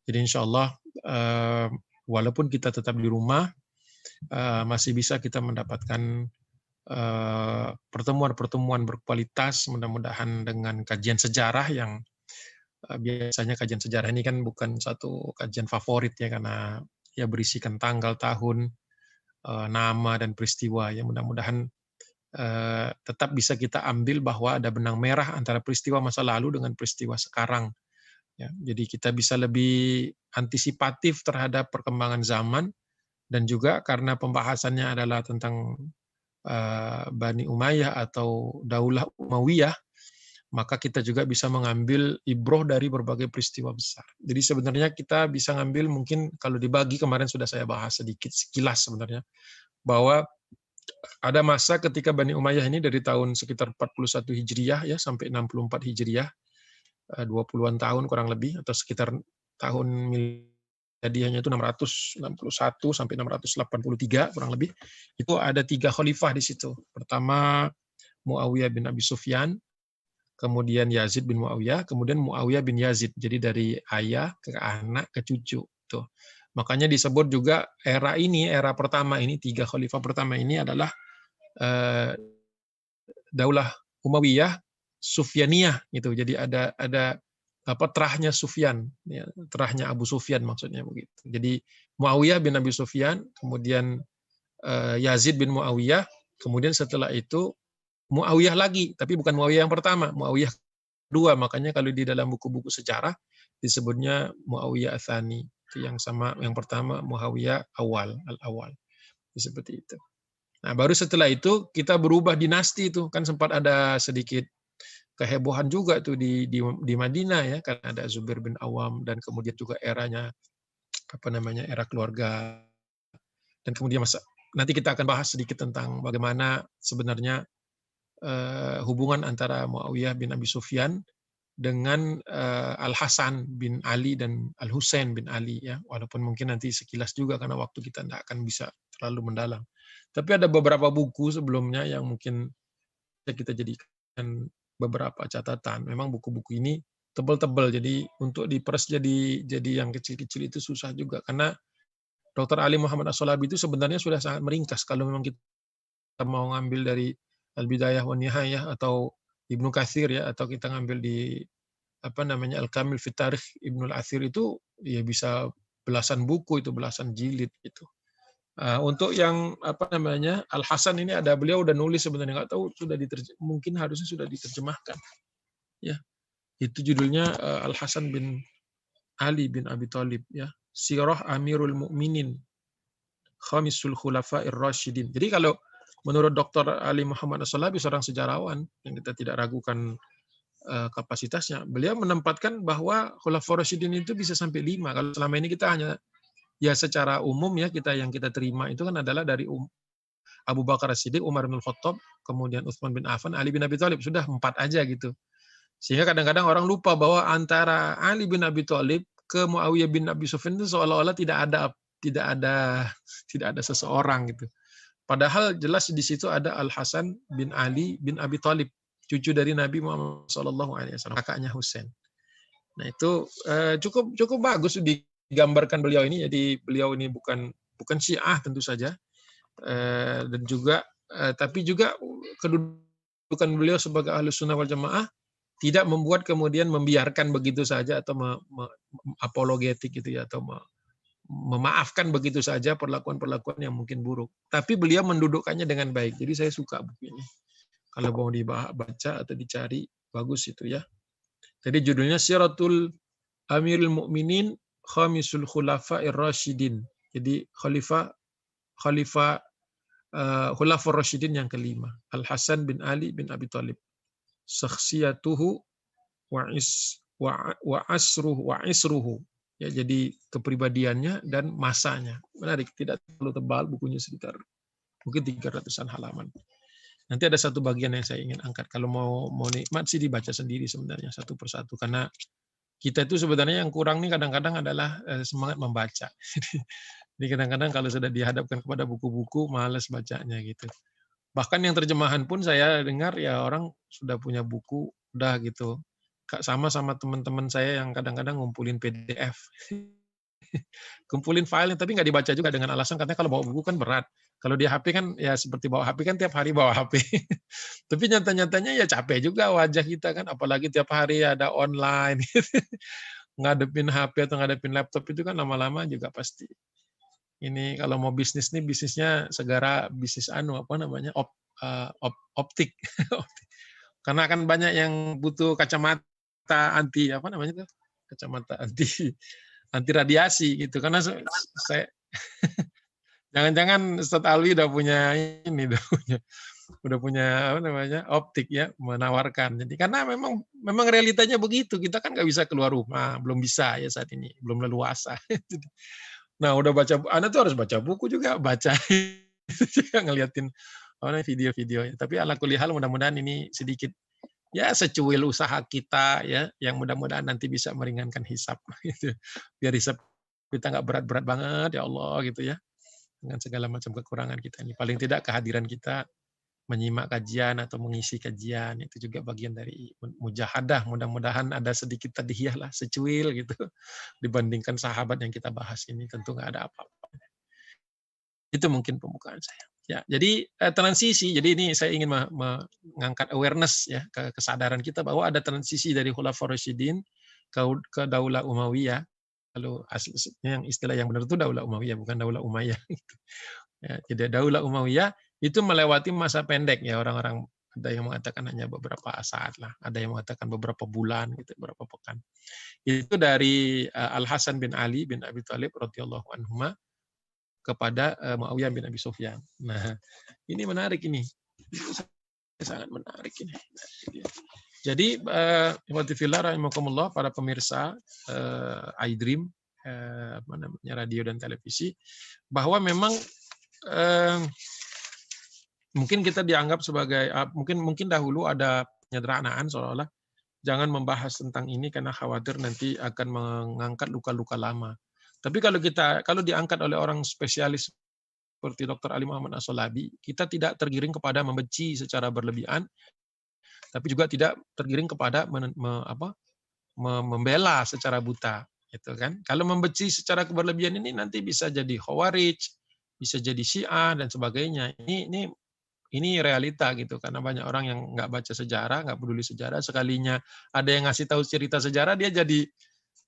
Jadi insya Allah walaupun kita tetap di rumah, masih bisa kita mendapatkan pertemuan-pertemuan berkualitas, mudah-mudahan dengan kajian sejarah yang biasanya kajian sejarah ini kan bukan satu kajian favorit ya, karena ya berisikan tanggal, tahun, nama dan peristiwa ya. Mudah-mudahan tetap bisa kita ambil bahwa ada benang merah antara peristiwa masa lalu dengan peristiwa sekarang. Ya, jadi kita bisa lebih antisipatif terhadap perkembangan zaman, dan juga karena pembahasannya adalah tentang Bani Umayyah atau Daulah Umayyah, maka kita juga bisa mengambil ibroh dari berbagai peristiwa besar. Jadi sebenarnya kita bisa ngambil, mungkin kalau dibagi kemarin sudah saya bahas sedikit sekilas sebenarnya, bahwa ada masa ketika Bani Umayyah ini dari tahun sekitar 41 Hijriyah ya sampai 64 Hijriyah, 20-an tahun kurang lebih, atau sekitar tahun miladiahnya itu 661 sampai 683 kurang lebih. Itu ada 3 khalifah di situ. Pertama Muawiyah bin Abi Sufyan, kemudian Yazid bin Muawiyah, kemudian Muawiyah bin Yazid. Jadi dari ayah ke anak ke cucu. Tuh. Makanya disebut juga era ini, era pertama ini, 3 khalifah pertama ini adalah eh, Daulah Umayyah Sufyaniyah gitu. Jadi ada apa, terahnya Sufyan, ya, terahnya Abu Sufyan maksudnya begitu. Jadi Muawiyah bin Abi Sufyan, kemudian Yazid bin Muawiyah, kemudian setelah itu Muawiyah lagi, tapi bukan Muawiyah yang pertama, Muawiyah kedua. Makanya kalau di dalam buku-buku sejarah disebutnya Muawiyah Atsani, itu yang sama yang pertama Muawiyah awal, al-awal. Seperti itu. Nah, baru setelah itu kita berubah dinasti itu. Kan sempat ada sedikit kehebohan juga tuh di Madinah ya, karena ada Zubair bin Awam, dan kemudian juga eranya apa namanya, era keluarga. Dan kemudian nanti kita akan bahas sedikit tentang bagaimana sebenarnya hubungan antara Muawiyah bin Abi Sufyan dengan Al Hasan bin Ali dan Al Husain bin Ali ya, walaupun mungkin nanti sekilas juga karena waktu kita tidak akan bisa terlalu mendalam. Tapi ada beberapa buku sebelumnya yang mungkin kita jadikan beberapa catatan. Memang buku-buku ini tebal-tebal, jadi untuk diperas jadi yang kecil-kecil itu susah juga, karena Dr. Ali Muhammad As-Solabi itu sebenarnya sudah sangat meringkas. Kalau memang kita mau ngambil dari Al-Bidayah wa Nihayah atau Ibnu Katsir ya, atau kita ngambil di apa namanya Al-Kamil fi Tarikh Ibnu Al-Athir, itu ya bisa belasan buku, itu belasan jilid gitu. Untuk yang apa namanya Al Hasan ini, ada beliau udah nulis sebenarnya, nggak tahu sudah mungkin harusnya sudah diterjemahkan ya. Itu judulnya Al Hasan bin Ali bin Abi Thalib ya, Sirah Amirul Mukminin Khamisul Khulafa'ir Rasyidin. Jadi kalau menurut Dr. Ali Muhammad As-Salabi, seorang sejarawan yang kita tidak ragukan kapasitasnya, beliau menempatkan bahwa Khulafaur Rasyidin itu bisa sampai 5. Kalau selama ini kita hanya ya secara umum ya, yang kita terima itu kan adalah dari Abu Bakar As-Siddiq, Umar bin Khattab, kemudian Utsman bin Affan, Ali bin Abi Thalib, sudah 4 aja gitu. Sehingga kadang-kadang orang lupa bahwa antara Ali bin Abi Thalib ke Muawiyah bin Abi Sufyan itu seolah-olah tidak ada tidak ada seseorang gitu. Padahal jelas di situ ada Al Hasan bin Ali bin Abi Thalib, cucu dari Nabi Muhammad SAW, kakaknya Husain. Nah itu cukup cukup bagus digambarkan beliau ini. Jadi beliau ini bukan Syiah tentu saja, dan juga tapi juga kedudukan beliau sebagai Ahlus Sunnah wal Jamaah tidak membuat kemudian membiarkan begitu saja atau apologetik gitu ya, atau memaafkan begitu saja perlakuan-perlakuan yang mungkin buruk. Tapi beliau mendudukkannya dengan baik. Jadi saya suka buku ini. Kalau mau dibaca atau dicari, bagus itu ya. Jadi judulnya Siratul Amirul Mukminin Khamisul Khulafa'ir Rasyidin. Jadi Khalifah Khulafaur Rasyidin yang kelima, Al Hasan bin Ali bin Abi Thalib. Syakhsiyatuhu wa asruhu. Ya, jadi kepribadiannya dan masanya. Menarik, tidak terlalu tebal bukunya, sekitar mungkin 300-an halaman. Nanti ada satu bagian yang saya ingin angkat. Kalau mau nikmat sih dibaca sendiri sebenarnya satu persatu, karena kita itu sebenarnya yang kurang nih kadang-kadang adalah semangat membaca. Jadi kadang-kadang kalau sudah dihadapkan kepada buku-buku, malas bacanya gitu. Bahkan yang terjemahan pun saya dengar ya orang sudah punya buku, udah gitu. sama teman-teman saya yang kadang-kadang ngumpulin PDF. Kumpulin file tapi nggak dibaca juga dengan alasan katanya kalau bawa buku kan berat. Kalau di HP kan ya seperti bawa HP kan tiap hari bawa HP. Tapi nyata-nyatanya ya capek juga wajah kita kan, apalagi tiap hari ada online. Ngadepin HP atau ngadepin laptop itu kan lama-lama juga pasti. Ini kalau mau bisnis nih bisnisnya segera bisnis apa namanya optik. Karena kan banyak yang butuh kacamata anti apa namanya tuh? Kacamata anti anti radiasi gitu. Karena saya jangan-jangan Ustadz Alwi udah punya ini, udah punya apa namanya optik ya menawarkan. Jadi karena memang realitanya begitu, kita kan nggak bisa keluar rumah, belum bisa ya saat ini, belum leluasa. Nah udah baca, Anda tuh harus baca buku juga, baca juga ngeliatin video-video. Tapi ala kulli hal mudah-mudahan ini sedikit ya secuil usaha kita ya, yang mudah-mudahan nanti bisa meringankan hisab gitu. Biar hisab kita nggak berat-berat banget ya Allah gitu ya, dengan segala macam kekurangan kita ini. Paling tidak kehadiran kita menyimak kajian atau mengisi kajian itu juga bagian dari mujahadah. Mudah-mudahan ada sedikit tadhiyah lah, secuil gitu dibandingkan sahabat yang kita bahas ini, tentu nggak ada apa-apa. Itu mungkin pembukaan saya. Ya, jadi transisi. Jadi ini saya ingin mengangkat awareness ya, kesadaran kita bahwa ada transisi dari Khulafaur Rasyidin ke Daulah Umayyah. Kalau aslinya yang istilah yang benar itu Daulah Umayyah, bukan Daulah Umayyah. Ya, jadi Daulah Umayyah itu melewati masa pendek ya, orang-orang ada yang mengatakan hanya beberapa saat lah, ada yang mengatakan beberapa bulan gitu, beberapa pekan. Itu dari Al Hasan bin Ali bin Abi Thalib radhiyallahu anhuma kepada Muawiyah bin Abi Sufyan. Nah, ini menarik ini. Sangat menarik ini. Jadi Watifillah rahimakumullah, para pemirsa iDream apa namanya radio dan televisi, bahwa memang mungkin kita dianggap sebagai mungkin dahulu ada penyederhanaan seolah-olah jangan membahas tentang ini karena khawatir nanti akan mengangkat luka-luka lama. Tapi kalau diangkat oleh orang spesialis seperti Dr. Ali Muhammad As-Solabi, kita tidak tergiring kepada membenci secara berlebihan, tapi juga tidak tergiring kepada membela secara buta, gitu kan? Kalau membenci secara berlebihan ini nanti bisa jadi Khawarij, bisa jadi Syiah dan sebagainya. Ini realita gitu, karena banyak orang yang nggak baca sejarah, nggak peduli sejarah, sekalinya ada yang ngasih tahu cerita sejarah dia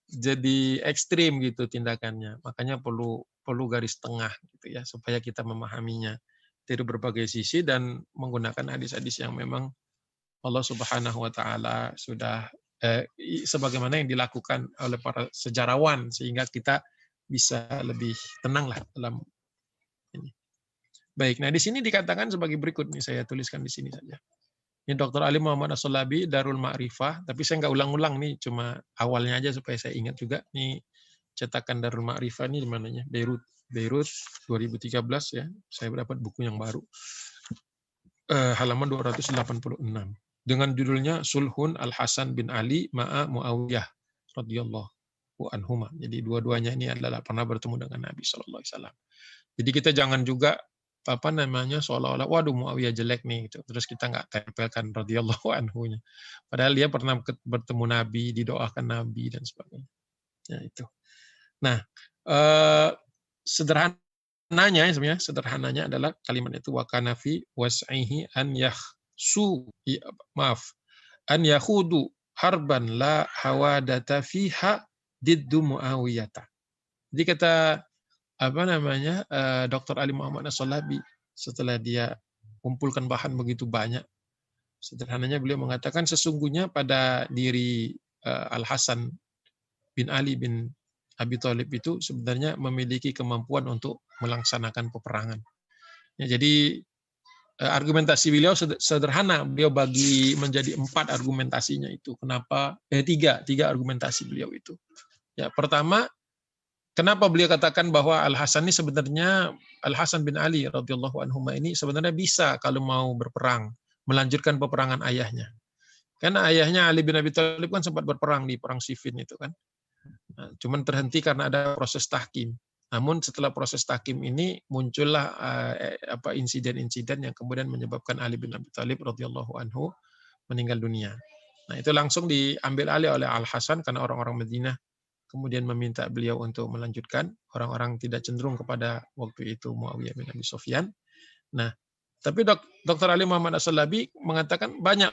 jadi ekstrim gitu tindakannya. Makanya perlu garis tengah gitu ya, supaya kita memahaminya dari berbagai sisi dan menggunakan hadis-hadis yang memang Allah Subhanahu wa taala sudah sebagaimana yang dilakukan oleh para sejarawan, sehingga kita bisa lebih tenang lah dalam ini. Baik, nah di sini dikatakan sebagai berikut nih, saya tuliskan di sini saja. Ini Dr. Ali Muhammad As-Solabi, Darul Ma'rifah, tapi saya nggak ulang-ulang nih, cuma awalnya aja supaya saya ingat juga. Nih cetakan Darul Ma'rifah nih di mananya? Beirut 2013 ya. Saya dapat buku yang baru. Halaman 286. Dengan judulnya Sulhun Al-Hasan bin Ali ma'a Muawiyah radhiyallahu anhuma. Jadi dua-duanya ini adalah pernah bertemu dengan Nabi sallallahu alaihi wasallam. Jadi kita jangan juga seolah-olah waduh Muawiyah jelek nih gitu. Terus kita nggak tempelkan radhiyallahu anhu-nya. Padahal dia pernah bertemu Nabi, didoakan Nabi dan sebagainya. Ya itu. Nah, sederhananya adalah kalimat itu wa kana fi was'ihi an yakhudu harban la hawadata fiha diddu Muawiyah. Jadi kata Dr. Ali Muhammad As-Solabi, setelah dia kumpulkan bahan begitu banyak, sederhananya beliau mengatakan sesungguhnya pada diri Al-Hasan bin Ali bin Abi Thalib itu sebenarnya memiliki kemampuan untuk melaksanakan peperangan. Ya, jadi argumentasi beliau sederhana, beliau bagi menjadi 4 argumentasinya itu. Kenapa? Tiga argumentasi beliau itu. Ya, pertama, kenapa beliau katakan bahwa Al-Hasan ini sebenarnya Al-Hasan bin Ali radhiyallahu anhu ini sebenarnya bisa kalau mau berperang, melanjutkan peperangan ayahnya. Karena ayahnya Ali bin Abi Thalib kan sempat berperang di perang Siffin itu kan. Nah, cuman terhenti karena ada proses tahkim. Namun setelah proses tahkim ini muncullah insiden-insiden yang kemudian menyebabkan Ali bin Abi Thalib radhiyallahu anhu meninggal dunia. Nah, itu langsung diambil alih oleh Al-Hasan karena orang-orang Madinah kemudian meminta beliau untuk melanjutkan. Orang-orang tidak cenderung kepada waktu itu Muawiyah bin Abi Sufyan. Nah, tapi Dr. Ali Muhammad As-Salabi mengatakan banyak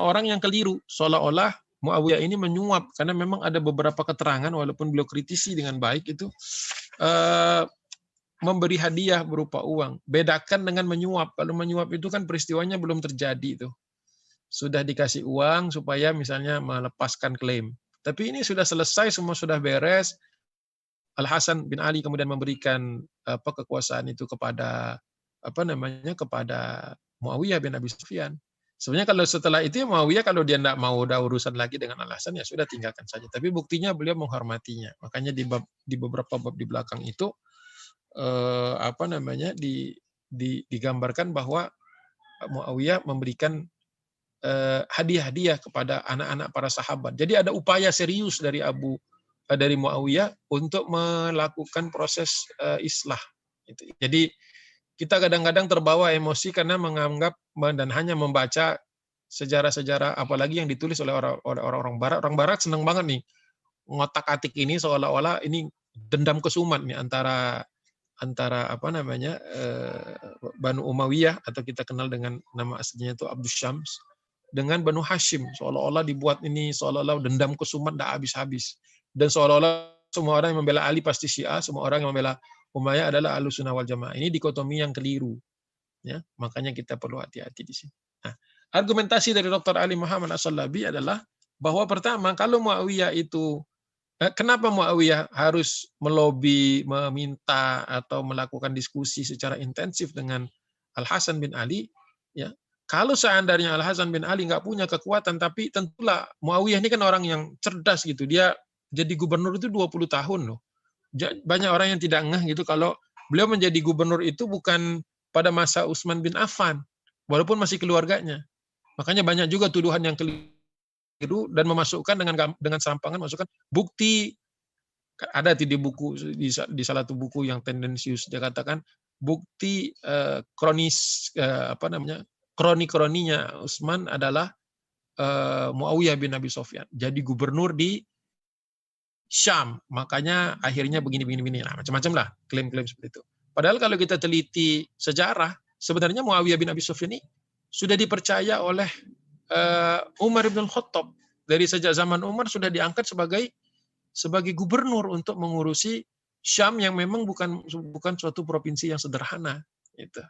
orang yang keliru, seolah-olah Muawiyah ini menyuap, karena memang ada beberapa keterangan, walaupun beliau kritisi dengan baik itu, memberi hadiah berupa uang. Bedakan dengan menyuap. Kalau menyuap itu kan peristiwanya belum terjadi, itu sudah dikasih uang supaya misalnya melepaskan klaim. Tapi ini sudah selesai, semua sudah beres. Al-Hasan bin Ali kemudian memberikan kekuasaan itu kepada kepada Muawiyah bin Abi Sufyan. Sebenarnya kalau setelah itu Muawiyah kalau dia tidak mau ada urusan lagi dengan Al-Hasan ya sudah tinggalkan saja. Tapi buktinya beliau menghormatinya. Makanya di beberapa bab di belakang itu digambarkan bahwa Muawiyah memberikan hadiah-hadiah kepada anak-anak para sahabat. Jadi ada upaya serius dari Muawiyah untuk melakukan proses islah. Jadi kita kadang-kadang terbawa emosi karena menganggap dan hanya membaca sejarah-sejarah apalagi yang ditulis oleh orang-orang Barat. Orang Barat senang banget nih ngotak-atik ini seolah-olah ini dendam kesumat nih antara Banu Umayyah atau kita kenal dengan nama aslinya itu Abdus Syams dengan Banu Hashim, seolah-olah dibuat ini seolah-olah dendam kesumat tidak habis-habis, dan seolah-olah semua orang yang membela Ali pasti Syiah, semua orang yang membela Umayyah adalah Ahlussunnah wal Jamaah. Ini dikotomi yang keliru, ya. Makanya kita perlu hati-hati di sini. Nah, argumentasi dari Dr. Ali Muhammad As-Salabi adalah bahwa pertama, kalau Muawiyah itu kenapa Muawiyah harus melobi, meminta atau melakukan diskusi secara intensif dengan Al-Hasan bin Ali, ya. Kalau seandainya Al-Hasan bin Ali nggak punya kekuatan, tapi tentulah Muawiyah ini kan orang yang cerdas gitu. Dia jadi gubernur itu 20 tahun loh. Banyak orang yang tidak ngeh gitu kalau beliau menjadi gubernur itu bukan pada masa Utsman bin Affan, walaupun masih keluarganya. Makanya banyak juga tuduhan yang keliru dan memasukkan dengan serampangan masukkan bukti. Ada di buku di salah satu buku yang tendensius dia katakan bukti kroni-kroninya Utsman adalah Muawiyah bin Abi Sufyan jadi gubernur di Syam, makanya akhirnya begini. Nah, macam-macam lah klaim-klaim seperti itu. Padahal kalau kita teliti sejarah, sebenarnya Muawiyah bin Abi Sufyan ini sudah dipercaya oleh Umar bin Khattab. Dari sejak zaman Umar sudah diangkat sebagai gubernur untuk mengurusi Syam yang memang bukan suatu provinsi yang sederhana. Gitu.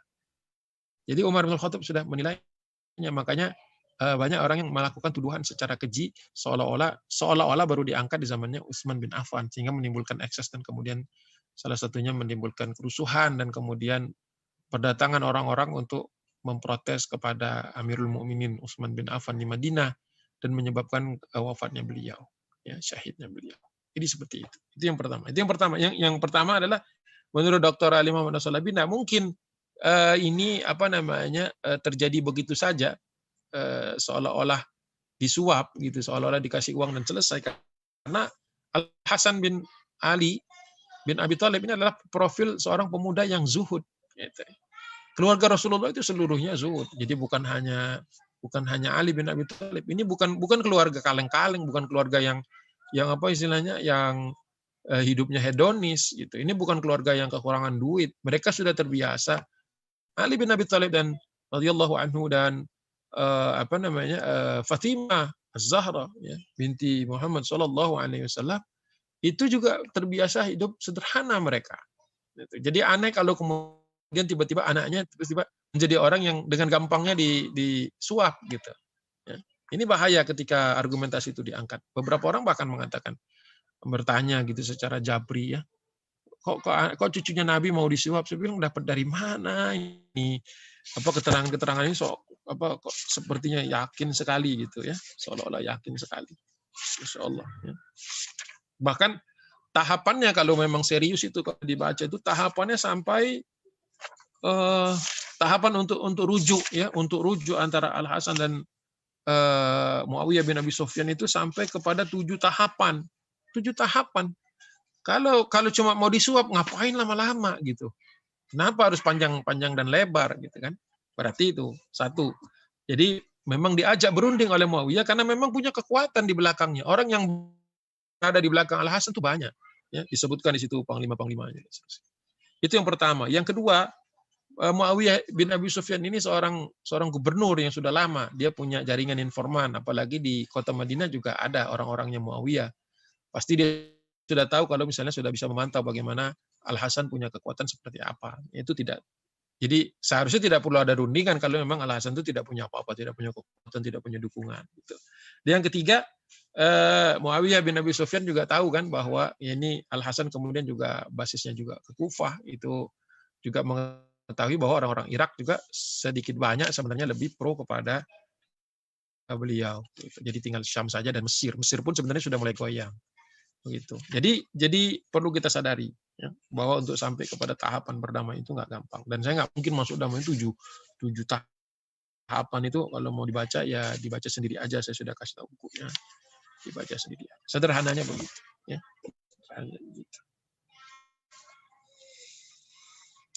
Jadi Umar bin Khattab sudah menilainya, makanya banyak orang yang melakukan tuduhan secara keji seolah-olah baru diangkat di zamannya Utsman bin Affan sehingga menimbulkan ekses dan kemudian salah satunya menimbulkan kerusuhan dan kemudian perdatangan orang-orang untuk memprotes kepada Amirul Mukminin Utsman bin Affan di Madinah dan menyebabkan wafatnya beliau, ya, syahidnya beliau. Jadi seperti itu. Itu yang pertama. Yang pertama adalah menurut Dr. Ali Muhammad As-Salabi tidak mungkin ini terjadi begitu saja. Seolah-olah disuap gitu, seolah-olah dikasih uang dan selesai. Karena Al-Hasan bin Ali bin Abi Thalib ini adalah profil seorang pemuda yang zuhud. Gitu. Keluarga Rasulullah itu seluruhnya zuhud. Jadi bukan hanya Ali bin Abi Thalib. Ini bukan keluarga kaleng-kaleng, bukan keluarga yang hidupnya hedonis gitu. Ini bukan keluarga yang kekurangan duit. Mereka sudah terbiasa. Ali bin Abi Thalib dan radhiyallahu anhu dan Fatimah Az-Zahra, ya, binti Muhammad sallallahu alaihi wasallam itu juga terbiasa hidup sederhana mereka. Jadi aneh kalau kemudian tiba-tiba anaknya tiba-tiba menjadi orang yang dengan gampangnya disuap gitu. Ya. Ini bahaya ketika argumentasi itu diangkat. Beberapa orang bahkan bertanya gitu secara jabri, ya. Kok cucunya Nabi mau disuap? Saya bilang dapat dari mana ini? Keterangan-keterangan ini kok sepertinya yakin sekali gitu, ya, seolah-olah yakin sekali. Masya Allah. Ya. Bahkan tahapannya kalau memang serius itu kalau dibaca itu tahapannya sampai tahapan untuk rujuk, ya, untuk rujuk antara Al Hasan dan Muawiyah bin Abi Sufyan itu sampai kepada 7 tahapan. 7 tahapan. Kalau cuma mau disuap ngapain lama-lama gitu. Kenapa harus panjang dan lebar gitu kan? Berarti itu satu. Jadi memang diajak berunding oleh Muawiyah karena memang punya kekuatan di belakangnya. Orang yang ada di belakang Al-Hasan itu banyak. Ya, disebutkan di situ panglima-panglimanya. Itu yang pertama. Yang kedua, Muawiyah bin Abi Sufyan ini seorang gubernur yang sudah lama. Dia punya jaringan informan. Apalagi di kota Madinah juga ada orang-orangnya Muawiyah. Pasti dia sudah tahu kalau misalnya sudah bisa memantau bagaimana Al-Hasan punya kekuatan seperti apa. Itu tidak. Jadi seharusnya tidak perlu ada rundingan kalau memang Al-Hasan itu tidak punya apa-apa, tidak punya kekuatan, tidak punya dukungan. Gitu. Dan yang ketiga, Muawiyah bin Abi Sufyan juga tahu kan bahwa ini Al-Hasan kemudian juga basisnya juga ke Kufah, itu juga mengetahui bahwa orang-orang Irak juga sedikit banyak sebenarnya lebih pro kepada beliau. Gitu. Jadi tinggal Syam saja dan Mesir. Mesir pun sebenarnya sudah mulai goyang. Begitu. Jadi perlu kita sadari ya, bahwa untuk sampai kepada tahapan berdamai itu nggak gampang. Dan saya nggak mungkin masuk damai 7 tahapan itu kalau mau dibaca ya dibaca sendiri aja. Saya sudah kasih tahu bukunya, dibaca sendiri. Sederhananya begitu. Ya.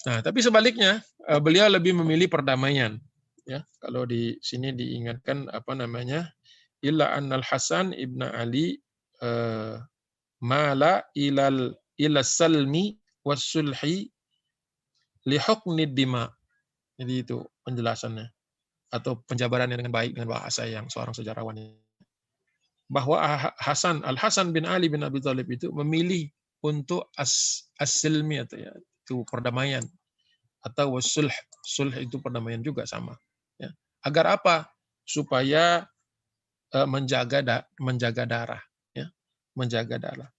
Nah, tapi sebaliknya beliau lebih memilih perdamaian. Ya, kalau di sini diingatkan apa namanya, illa annal Hasan ibn Ali mala ila salmi wasulhi li hukmi dima. Jadi itu penjelasannya atau penjabarannya dengan baik dengan bahasa yang seorang sejarawan, bahwa Al-Hasan bin Ali bin Abi Thalib itu memilih untuk as-silmi atau ya itu perdamaian atau wasulh. Sulh itu perdamaian juga sama. Ya. Agar apa? Supaya menjaga darah, ya. Menjaga darah.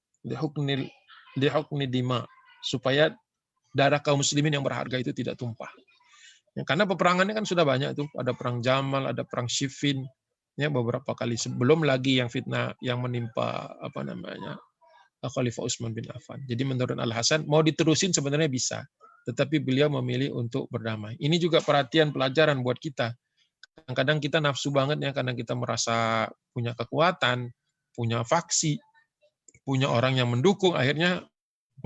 Lihukni dima, supaya darah kaum muslimin yang berharga itu tidak tumpah. Ya, karena peperangannya kan sudah banyak tuh, ada perang Jamal, ada perang Siffin, ya beberapa kali, sebelum lagi yang fitnah yang menimpa apa namanya Khalifah Utsman bin Affan. Jadi menurut Al-Hasan mau diterusin sebenarnya bisa, tetapi beliau memilih untuk berdamai. Ini juga perhatian pelajaran buat kita. Kadang-kadang kita nafsu banget ya, karena kita merasa punya kekuatan, punya faksi, punya orang yang mendukung, akhirnya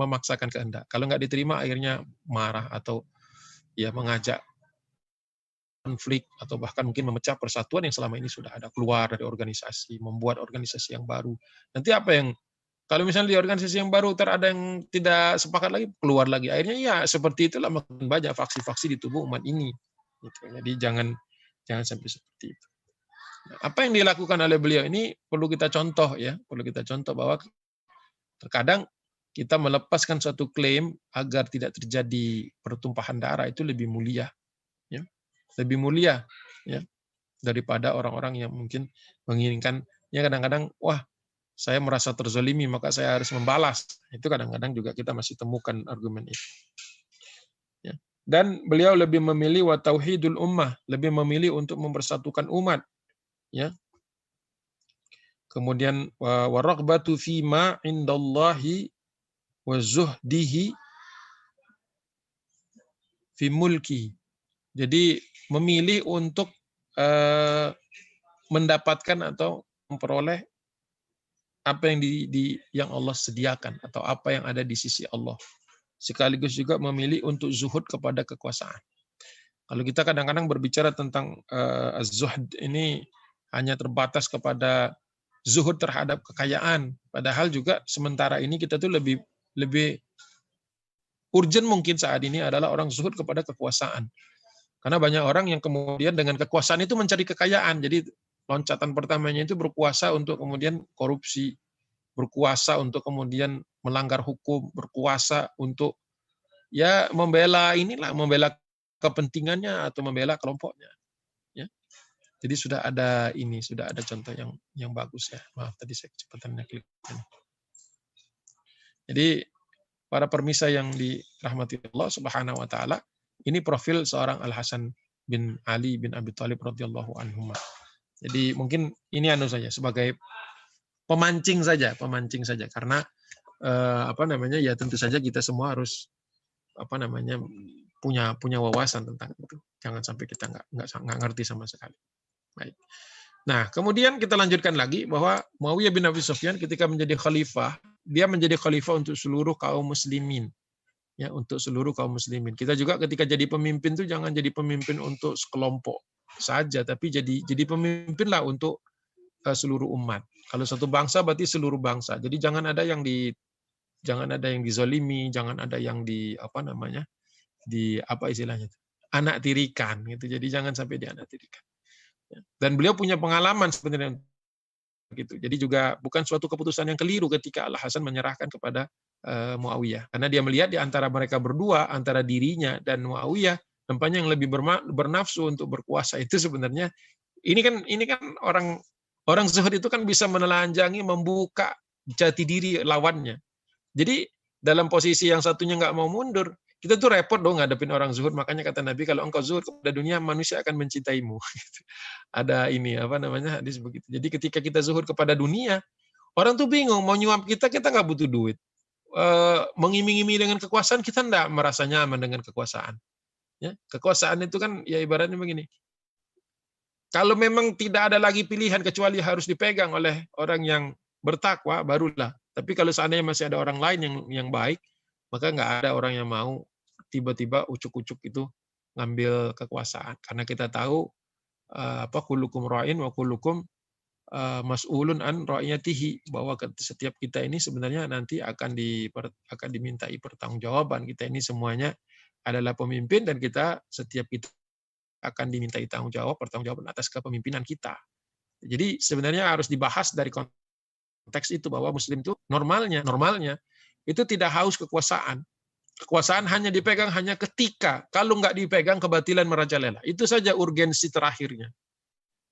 memaksakan kehendak. Kalau nggak diterima, akhirnya marah atau ya mengajak konflik atau bahkan mungkin memecah persatuan yang selama ini sudah ada, keluar dari organisasi, membuat organisasi yang baru. Nanti apa yang kalau misalnya di organisasi yang baru ada yang tidak sepakat lagi, keluar lagi. Akhirnya ya seperti itulah makin banyak faksi-faksi di tubuh umat ini. Gitu. Jadi jangan sampai seperti itu. Nah, apa yang dilakukan oleh beliau ini perlu kita contoh ya, perlu kita contoh bahwa terkadang kita melepaskan suatu klaim agar tidak terjadi pertumpahan darah itu lebih mulia, ya, lebih mulia, ya, daripada orang-orang yang mungkin menginginkan. Ya kadang-kadang, wah saya merasa terzalimi maka saya harus membalas. Itu kadang-kadang juga kita masih temukan argumen itu. Ya. Dan beliau lebih memilih wa tauhidul ummah, lebih memilih untuk mempersatukan umat. Ya. Kemudian wa raghbatu fi ma indallahi wa zuhdihi fi mulki. Jadi memilih untuk mendapatkan atau memperoleh apa yang yang Allah sediakan atau apa yang ada di sisi Allah. Sekaligus juga memilih untuk zuhud kepada kekuasaan. Kalau kita kadang-kadang berbicara tentang az-zuhd ini hanya terbatas kepada zuhud terhadap kekayaan, padahal juga sementara ini kita tuh lebih urgent mungkin saat ini adalah orang zuhud kepada kekuasaan. Karena banyak orang yang kemudian dengan kekuasaan itu mencari kekayaan. Jadi loncatan pertamanya itu berkuasa untuk kemudian korupsi, berkuasa untuk kemudian melanggar hukum, berkuasa untuk ya membela kepentingannya atau membela kelompoknya. Ya. Jadi sudah ada contoh yang bagus ya. Maaf tadi saya kecepatan klik. Jadi para permisa yang dirahmati Allah Subhanahu wa taala, ini profil seorang Al-Hasan bin Ali bin Abi Thalib radhiyallahu anhu. Jadi mungkin ini saja sebagai pemancing saja karena ya tentu saja kita semua harus punya wawasan tentang itu. Jangan sampai kita nggak ngerti sama sekali. Baik. Nah, kemudian kita lanjutkan lagi bahwa Muawiyah bin Abi Sufyan ketika menjadi khalifah, dia menjadi khalifah untuk seluruh kaum muslimin. Ya, untuk seluruh kaum muslimin. Kita juga ketika jadi pemimpin tuh jangan jadi pemimpin untuk sekelompok. saja, tapi jadi pemimpinlah untuk seluruh umat. Kalau satu bangsa berarti seluruh bangsa. Jadi jangan ada yang dizolimi, jangan ada yang di apa istilahnya, anak tirikan gitu. Jadi jangan sampai dianak tirikan. Dan beliau punya pengalaman sebenarnya gitu. Jadi juga bukan suatu keputusan yang keliru ketika Al Hasan menyerahkan kepada Muawiyah, karena dia melihat di antara mereka berdua, antara dirinya dan Muawiyah, nampaknya yang lebih bernafsu untuk berkuasa itu sebenarnya ini kan orang orang zuhud itu kan bisa menelanjangi, membuka jati diri lawannya. Jadi dalam posisi yang satunya nggak mau mundur, kita tuh repot dong ngadepin orang zuhud. Makanya kata Nabi, kalau engkau zuhud kepada dunia, manusia akan mencintaimu. Ada ini hadis begitu. Jadi ketika kita zuhud kepada dunia, orang tuh bingung mau nyuap kita nggak butuh duit. Mengiming-iming dengan kekuasaan, kita nggak merasa nyaman dengan kekuasaan. Ya, kekuasaan itu kan ya ibaratnya begini. Kalau memang tidak ada lagi pilihan kecuali harus dipegang oleh orang yang bertakwa, barulah. Tapi kalau seandainya masih ada orang lain yang baik, maka nggak ada orang yang mau tiba-tiba ucuk-ucuk itu ngambil kekuasaan. Karena kita tahu kullukum ra'in wa kullukum mas'ulun an ra'iyatihi, bahwa setiap kita ini sebenarnya nanti akan dimintai pertanggungjawaban. Kita ini semuanya adalah pemimpin dan setiap kita akan dimintai pertanggungjawaban atas kepemimpinan kita. Jadi sebenarnya harus dibahas dari konteks itu, bahwa muslim itu normalnya itu tidak haus kekuasaan. Kekuasaan hanya dipegang hanya ketika, kalau nggak dipegang kebatilan merajalela. Itu saja urgensi terakhirnya.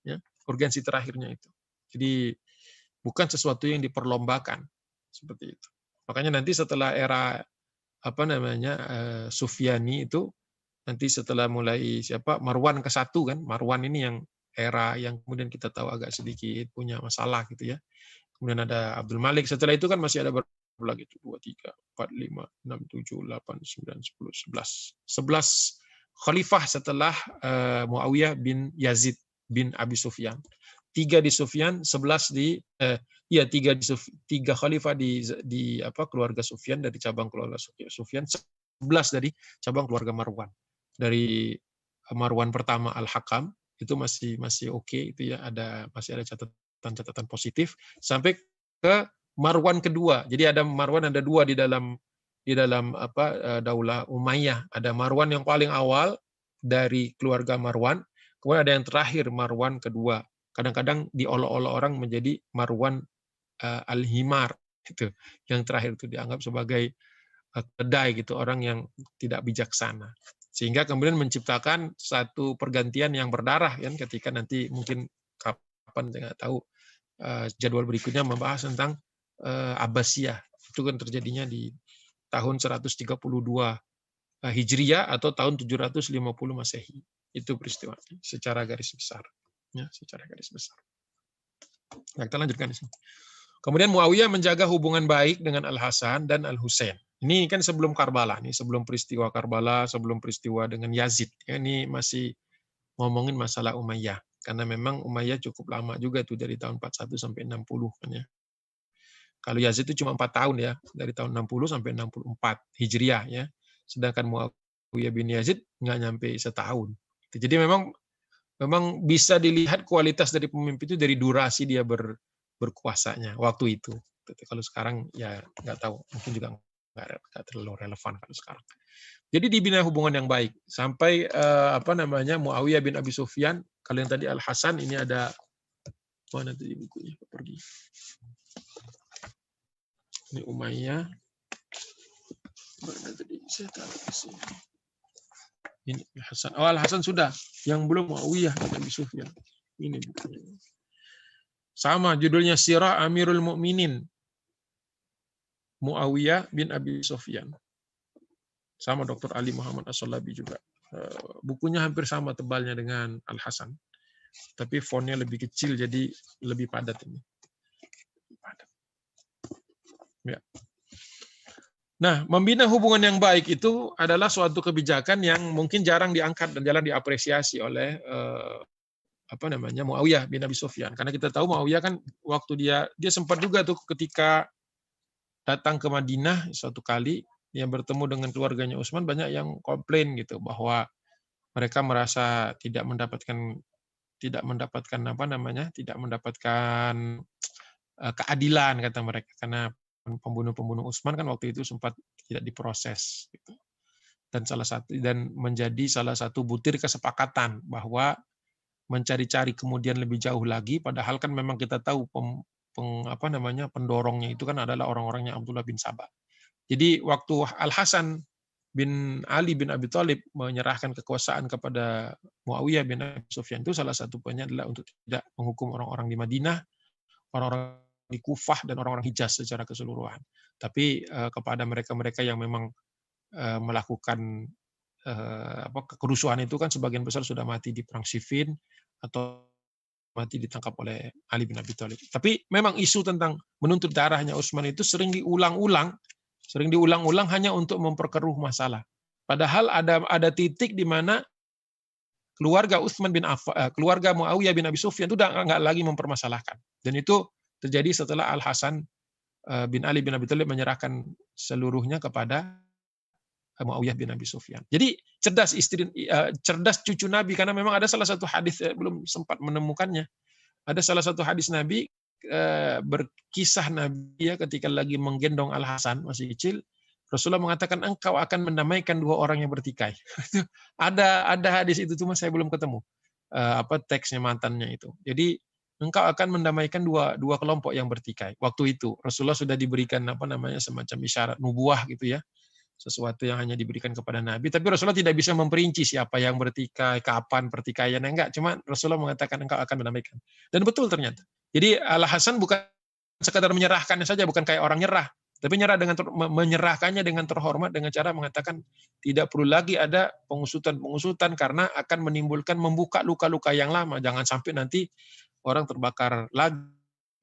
Ya, urgensi terakhirnya itu. Jadi bukan sesuatu yang diperlombakan seperti itu. Makanya nanti setelah era Sufyani itu, nanti setelah mulai Marwan ke-1 kan, Marwan ini yang era yang kemudian kita tahu agak sedikit punya masalah gitu ya. Kemudian ada Abdul Malik, setelah itu kan masih ada berapa lagi itu, 2, 3, 4, 5, 6, 7, 8, 9, 10, 11 khalifah setelah Muawiyah bin Yazid bin Abi Sufyan. 3 di Sufyan, 11 di 3 khalifah di keluarga Sufyan, dari cabang keluarga Sufyan, 11 dari cabang keluarga Marwan. Dari Marwan pertama Al-Hakam itu masih oke itu ya, masih ada catatan positif, sampai ke Marwan kedua. Jadi ada Marwan, ada 2 di dalam Daulah Umayyah. Ada Marwan yang paling awal dari keluarga Marwan, kemudian ada yang terakhir Marwan kedua. Kadang-kadang diolok-olok orang menjadi Marwan Al-Himar, itu yang terakhir itu dianggap sebagai kedai gitu, orang yang tidak bijaksana, sehingga kemudian menciptakan satu pergantian yang berdarah kan, ketika nanti mungkin kapan tidak tahu jadwal berikutnya membahas tentang Abbasiyah. Itu kan terjadinya di tahun 132 Hijriyah atau tahun 750 Masehi. Itu peristiwa secara garis besar. Ya, secara garis besar. Nah, kita lanjutkan di sini. Kemudian Muawiyah menjaga hubungan baik dengan Al-Hasan dan Al-Husain. Ini kan sebelum Karbala, nih sebelum peristiwa Karbala, sebelum peristiwa dengan Yazid. Ya, ini masih ngomongin masalah Umayyah. Karena memang Umayyah cukup lama juga tuh, dari tahun 41 sampai 60 kan ya. Kalau Yazid itu cuma 4 tahun ya, dari tahun 60 sampai 64 Hijriah ya. Sedangkan Muawiyah bin Yazid nggak nyampe setahun. Jadi memang bisa dilihat kualitas dari pemimpin itu dari durasi dia berkuasanya waktu itu. Kalau sekarang ya nggak tahu, mungkin juga nggak terlalu relevan kalau sekarang. Jadi dibina hubungan yang baik sampai Muawiyah bin Abi Sufyan. Kalian tadi Al Hasan, ini ada mana tadi bukunya, pergi. Ini Umayyah. Mana tadi saya taruh di sini. Ini Hasan. Al Hasan sudah, yang belum Muawiyah bin Abi Sufyan. Ini bukunya. Sama judulnya Sirah Amirul Mukminin Muawiyah bin Abi Sufyan. Sama Dr. Ali Muhammad As-Salabi juga. Bukunya hampir sama tebalnya dengan Al Hasan. Tapi fontnya lebih kecil, jadi lebih padat ini. Ya. Nah, membina hubungan yang baik itu adalah suatu kebijakan yang mungkin jarang diangkat dan jarang diapresiasi oleh Muawiyah bin Abi Sufyan. Karena kita tahu Muawiyah kan waktu dia sempat juga tuh ketika datang ke Madinah suatu kali, dia bertemu dengan keluarganya Utsman, banyak yang komplain gitu bahwa mereka merasa tidak mendapatkan tidak mendapatkan apa namanya, tidak mendapatkan keadilan kata mereka, karena pembunuh-pembunuh Utsman kan waktu itu sempat tidak diproses gitu. Dan menjadi salah satu butir kesepakatan bahwa mencari-cari kemudian lebih jauh lagi, padahal kan memang kita tahu pendorongnya itu kan adalah orang-orangnya Abdullah bin Sabah. Jadi waktu Al-Hasan bin Ali bin Abi Thalib menyerahkan kekuasaan kepada Muawiyah bin Abi Sufyan, itu salah satu poinnya adalah untuk tidak menghukum orang-orang di Madinah, orang-orang di Kufah, dan orang-orang Hijaz secara keseluruhan. Tapi kepada mereka-mereka yang memang melakukan kerusuhan itu kan sebagian besar sudah mati di perang Siffin atau mati ditangkap oleh Ali bin Abi Thalib. Tapi memang isu tentang menuntut darahnya Utsman itu sering diulang-ulang hanya untuk memperkeruh masalah. Padahal ada titik di mana keluarga Utsman bin Affan, keluarga Muawiyah bin Abi Sufyan itu udah nggak lagi mempermasalahkan. Dan itu terjadi setelah Al-Hasan bin Ali bin Abi Thalib menyerahkan seluruhnya kepada Muawiyah bin Abi Sufyan. Jadi cerdas cucu Nabi, karena memang ada salah satu hadis, belum sempat menemukannya. Ada salah satu hadis Nabi, berkisah Nabi ya ketika lagi menggendong Al Hasan masih kecil, Rasulullah mengatakan engkau akan mendamaikan dua orang yang bertikai. ada hadis itu, cuma saya belum ketemu teksnya mantannya itu. Jadi engkau akan mendamaikan dua kelompok yang bertikai. Waktu itu Rasulullah sudah diberikan semacam isyarat nubuah gitu ya, sesuatu yang hanya diberikan kepada Nabi, tapi Rasulullah tidak bisa memperinci siapa yang bertikai, kapan pertikaiannya, enggak. Cuma Rasulullah mengatakan engkau akan mendamaikan. Dan betul ternyata. Jadi Al-Hasan bukan sekadar menyerahkannya saja, bukan kayak orang nyerah, tapi menyerahkannya dengan terhormat, dengan cara mengatakan tidak perlu lagi ada pengusutan karena akan membuka luka-luka yang lama. Jangan sampai nanti orang terbakar lagi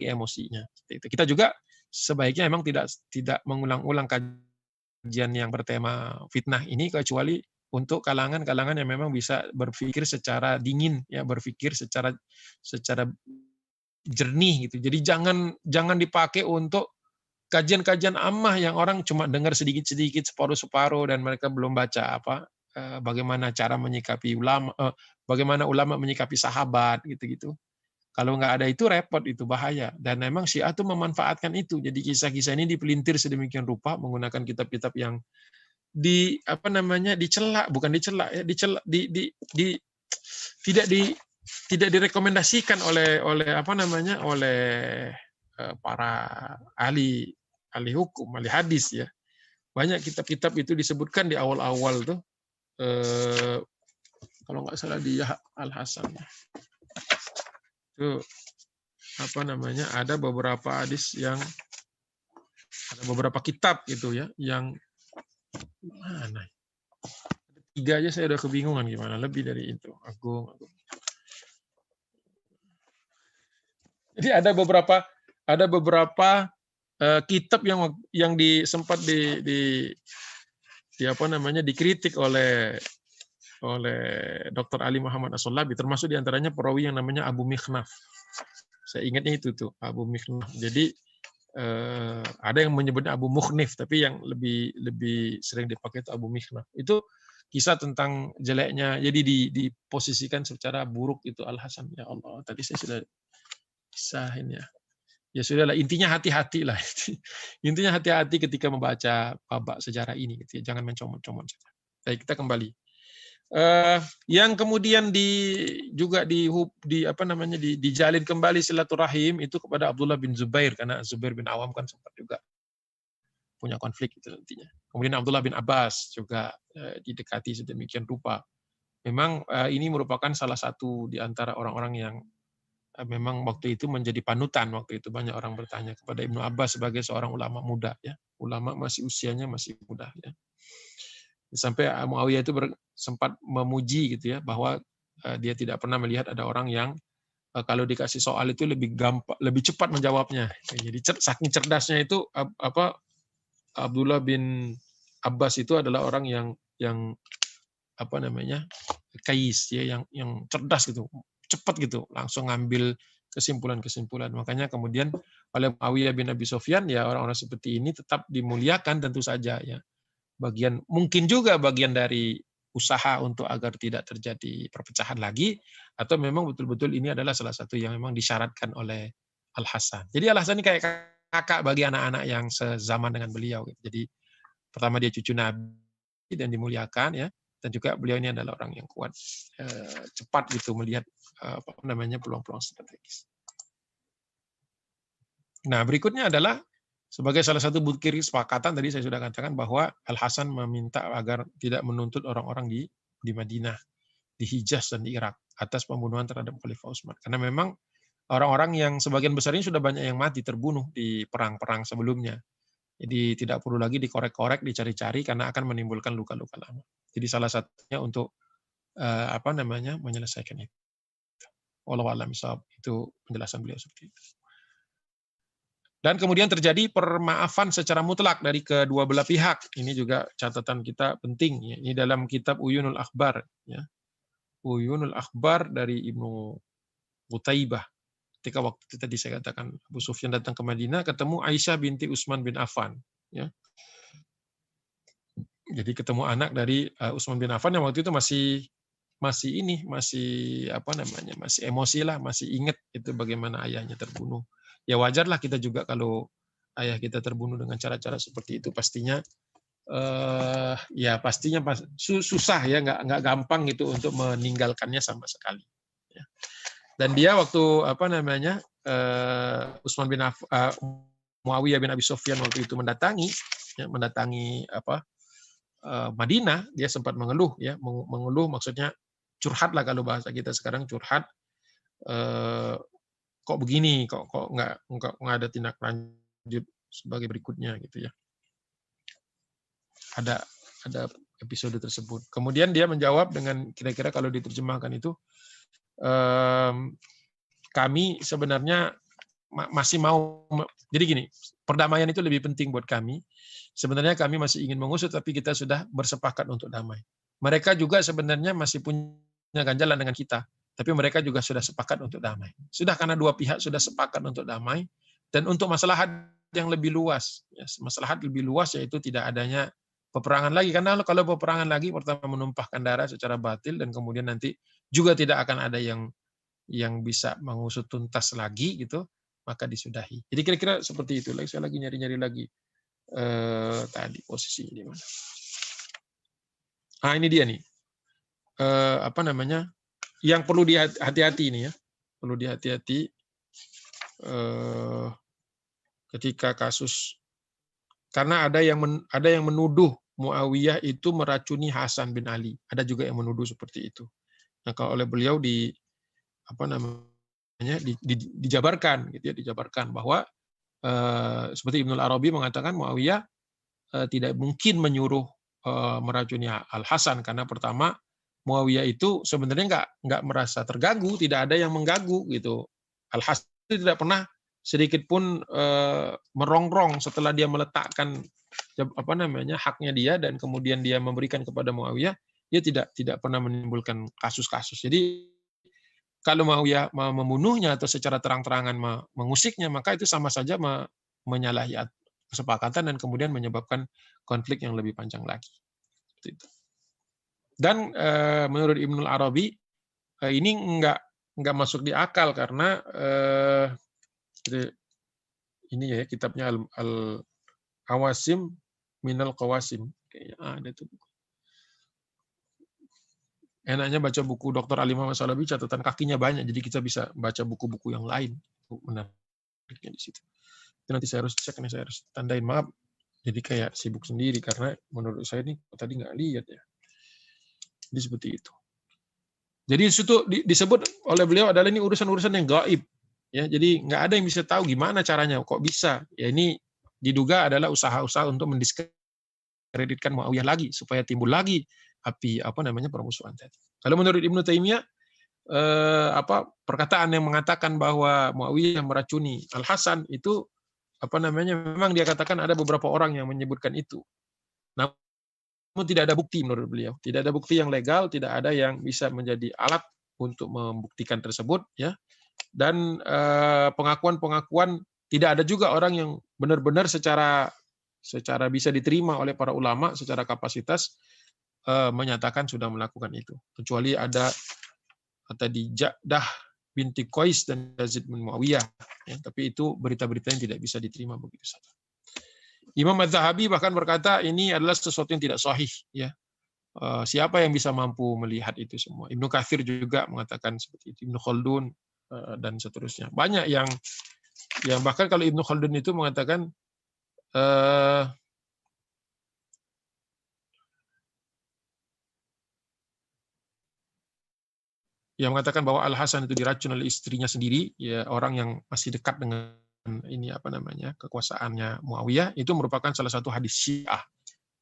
emosinya. Kita juga sebaiknya memang tidak mengulang-ulang kajian yang bertema fitnah ini, kecuali untuk kalangan-kalangan yang memang bisa berpikir secara dingin, ya, berpikir secara jernih gitu. Jadi jangan dipakai untuk kajian-kajian ammah yang orang cuma dengar sedikit-sedikit, separuh-separuh, dan mereka belum baca bagaimana cara menyikapi ulama, bagaimana ulama menyikapi sahabat gitu-gitu. Kalau nggak ada itu repot, itu bahaya. Dan memang Syiah itu memanfaatkan itu. Jadi kisah-kisah ini dipelintir sedemikian rupa menggunakan kitab-kitab yang tidak direkomendasikan oleh para ahli hukum, ahli hadis ya. Banyak kitab-kitab itu disebutkan di awal-awal tuh, kalau nggak salah di Al-Hasan itu ada beberapa hadis yang ada beberapa kitab gitu ya, yang mana 3 aja saya udah kebingungan gimana lebih dari itu. Agung. Jadi ada beberapa kitab yang sempat dikritik oleh Dr. Ali Muhammad As-Solabi, termasuk diantaranya perawi yang namanya Abu Mikhnaf. Saya ingatnya itu tuh, Abu Mikhnaf. Jadi ada yang menyebutnya Abu Mukhnif, tapi yang lebih sering dipakai itu Abu Mikhnaf. Itu kisah tentang jeleknya, jadi diposisikan secara buruk itu Al-Hasan. Ya Allah, tadi saya sudah kisahin ya. Ya sudahlah, intinya hati-hati lah. Intinya hati-hati ketika membaca babak sejarah ini gitu ya. Jangan mencomot-comot saja. Baik, kita kembali. Yang kemudian dijalin kembali silaturahim itu kepada Abdullah bin Zubair, karena Zubair bin Awam kan sempat juga punya konflik itu nantinya. Kemudian Abdullah bin Abbas juga didekati sedemikian rupa. Memang ini merupakan salah satu di antara orang-orang yang memang waktu itu menjadi panutan. Waktu itu banyak orang bertanya kepada Ibnu Abbas sebagai seorang ulama muda ya. Ulama usianya masih muda ya. Sampai Muawiyah itu sempat memuji gitu ya, bahwa dia tidak pernah melihat ada orang yang kalau dikasih soal itu lebih gampang, lebih cepat menjawabnya. Jadi saking cerdasnya itu Abdullah bin Abbas itu adalah orang yang kais ya, yang cerdas gitu, cepat gitu, langsung ngambil kesimpulan-kesimpulan. Makanya kemudian oleh Muawiyah bin Abi Sufyan ya, orang-orang seperti ini tetap dimuliakan tentu saja ya. Mungkin juga bagian dari usaha untuk agar tidak terjadi perpecahan lagi, atau memang betul-betul ini adalah salah satu yang memang disyaratkan oleh Al-Hasan. Jadi Al-Hasan ini kayak kakak bagi anak-anak yang sezaman dengan beliau. Jadi pertama dia cucu Nabi dan dimuliakan ya, dan juga beliau ini adalah orang yang kuat, cepat gitu melihat peluang-peluang strategis. Nah, berikutnya adalah sebagai salah satu bukti kesepakatan tadi saya sudah katakan bahwa Al-Hasan meminta agar tidak menuntut orang-orang di Madinah, di Hijaz dan di Irak atas pembunuhan terhadap Khalifah Utsman. Karena memang orang-orang yang sebagian besar ini sudah banyak yang mati terbunuh di perang-perang sebelumnya. Jadi tidak perlu lagi dikorek-korek, dicari-cari karena akan menimbulkan luka-luka lama. Jadi salah satunya untuk menyelesaikan itu. Wallahu a'lam bishawab, itu penjelasan beliau seperti itu. Dan kemudian terjadi permaafan secara mutlak dari kedua belah pihak. Ini juga catatan kita penting. Ya. Ini dalam kitab Uyunul Akhbar. Ya. Uyunul Akhbar dari Ibnu Qutaibah. Ketika waktu itu tadi saya katakan Abu Sufyan datang ke Madinah, ketemu Aisyah binti Utsman bin Affan. Ya. Jadi ketemu anak dari Utsman bin Affan yang waktu itu masih emosi lah, masih ingat itu bagaimana ayahnya terbunuh. Ya wajarlah kita juga kalau ayah kita terbunuh dengan cara-cara seperti itu pastinya susah ya, nggak gampang gitu untuk meninggalkannya sama sekali. Ya. Dan dia waktu Utsman bin Muawiyah bin Abi Sufyan waktu itu mendatangi Madinah, dia sempat mengeluh maksudnya curhat lah kalau bahasa kita sekarang curhat. Kok begini, kok nggak ada tindak lanjut sebagai berikutnya gitu ya. Ada episode tersebut. Kemudian dia menjawab dengan kira-kira kalau diterjemahkan itu, kami sebenarnya masih mau, jadi gini, perdamaian itu lebih penting buat kami. Sebenarnya kami masih ingin mengusut, tapi kita sudah bersepakat untuk damai. Mereka juga sebenarnya masih punya ganjalan dengan kita, tapi mereka juga sudah sepakat untuk damai. Sudah, karena dua pihak sudah sepakat untuk damai, dan untuk maslahat yang lebih luas. Ya, maslahat lebih luas yaitu tidak adanya peperangan lagi. Karena kalau peperangan lagi, pertama menumpahkan darah secara batil, dan kemudian nanti juga tidak akan ada yang bisa mengusut tuntas lagi, gitu, maka disudahi. Jadi kira-kira seperti itu. Saya lagi nyari-nyari lagi tadi posisinya di mana. Ini dia nih. Yang perlu dihati-hati ini ya, perlu dihati-hati ketika kasus, karena ada yang menuduh Muawiyah itu meracuni Hasan bin Ali, ada juga yang menuduh seperti itu. Nah, kalau oleh beliau dijabarkan gitu ya, dijabarkan bahwa seperti Ibnul Arabi mengatakan Muawiyah tidak mungkin menyuruh meracuni Al-Hasan, karena pertama Muawiyah itu sebenarnya nggak merasa terganggu, tidak ada yang mengganggu gitu. Al-Hasan tidak pernah sedikit pun merongrong setelah dia meletakkan haknya dia dan kemudian dia memberikan kepada Muawiyah, dia tidak pernah menimbulkan kasus-kasus. Jadi kalau Muawiyah membunuhnya atau secara terang-terangan mengusiknya, maka itu sama saja menyalahi kesepakatan dan kemudian menyebabkan konflik yang lebih panjang lagi. Seperti itu. Dan menurut Ibnul Arabi ini nggak masuk di akal karena ini ya kitabnya Al-Awasim Minal Qawasim, kayaknya ada tuh. Enaknya baca buku Dr. Ali Muhammad Salabi, catatan kakinya banyak, jadi kita bisa baca buku-buku yang lain. Menariknya di situ. Itu nanti saya harus cek, saya harus tandain, maaf. Jadi kayak sibuk sendiri karena menurut saya ini tadi nggak lihat ya. Jadi seperti itu. Jadi itu disebut oleh beliau adalah ini urusan-urusan yang gaib. Ya, jadi nggak ada yang bisa tahu gimana caranya, kok bisa. Ya ini diduga adalah usaha-usaha untuk mendiskreditkan Muawiyah lagi supaya timbul lagi api permusuhan tadi. Kalau menurut Ibnu Taimiyah perkataan yang mengatakan bahwa Muawiyah meracuni Al-Hasan itu memang dia katakan ada beberapa orang yang menyebutkan itu. Namun tidak ada bukti menurut beliau, tidak ada bukti yang legal, tidak ada yang bisa menjadi alat untuk membuktikan tersebut, ya. Dan pengakuan-pengakuan tidak ada juga orang yang benar-benar secara bisa diterima oleh para ulama secara kapasitas menyatakan sudah melakukan itu. Kecuali ada tadi Ja'dah binti Qais dan Yazid bin Muawiyah. Ya, tapi itu berita-berita yang tidak bisa diterima begitu saja. Imam Az-Zahabi bahkan berkata ini adalah sesuatu yang tidak sahih. Ya. Siapa yang bisa mampu melihat itu semua? Ibnu Katsir juga mengatakan seperti itu. Ibnu Khaldun dan seterusnya. Banyak yang bahkan kalau Ibnu Khaldun itu mengatakan yang mengatakan bahwa Al Hasan itu diracun oleh istrinya sendiri, ya orang yang masih dekat dengan ini apa namanya kekuasaannya Muawiyah, itu merupakan salah satu hadis Syiah.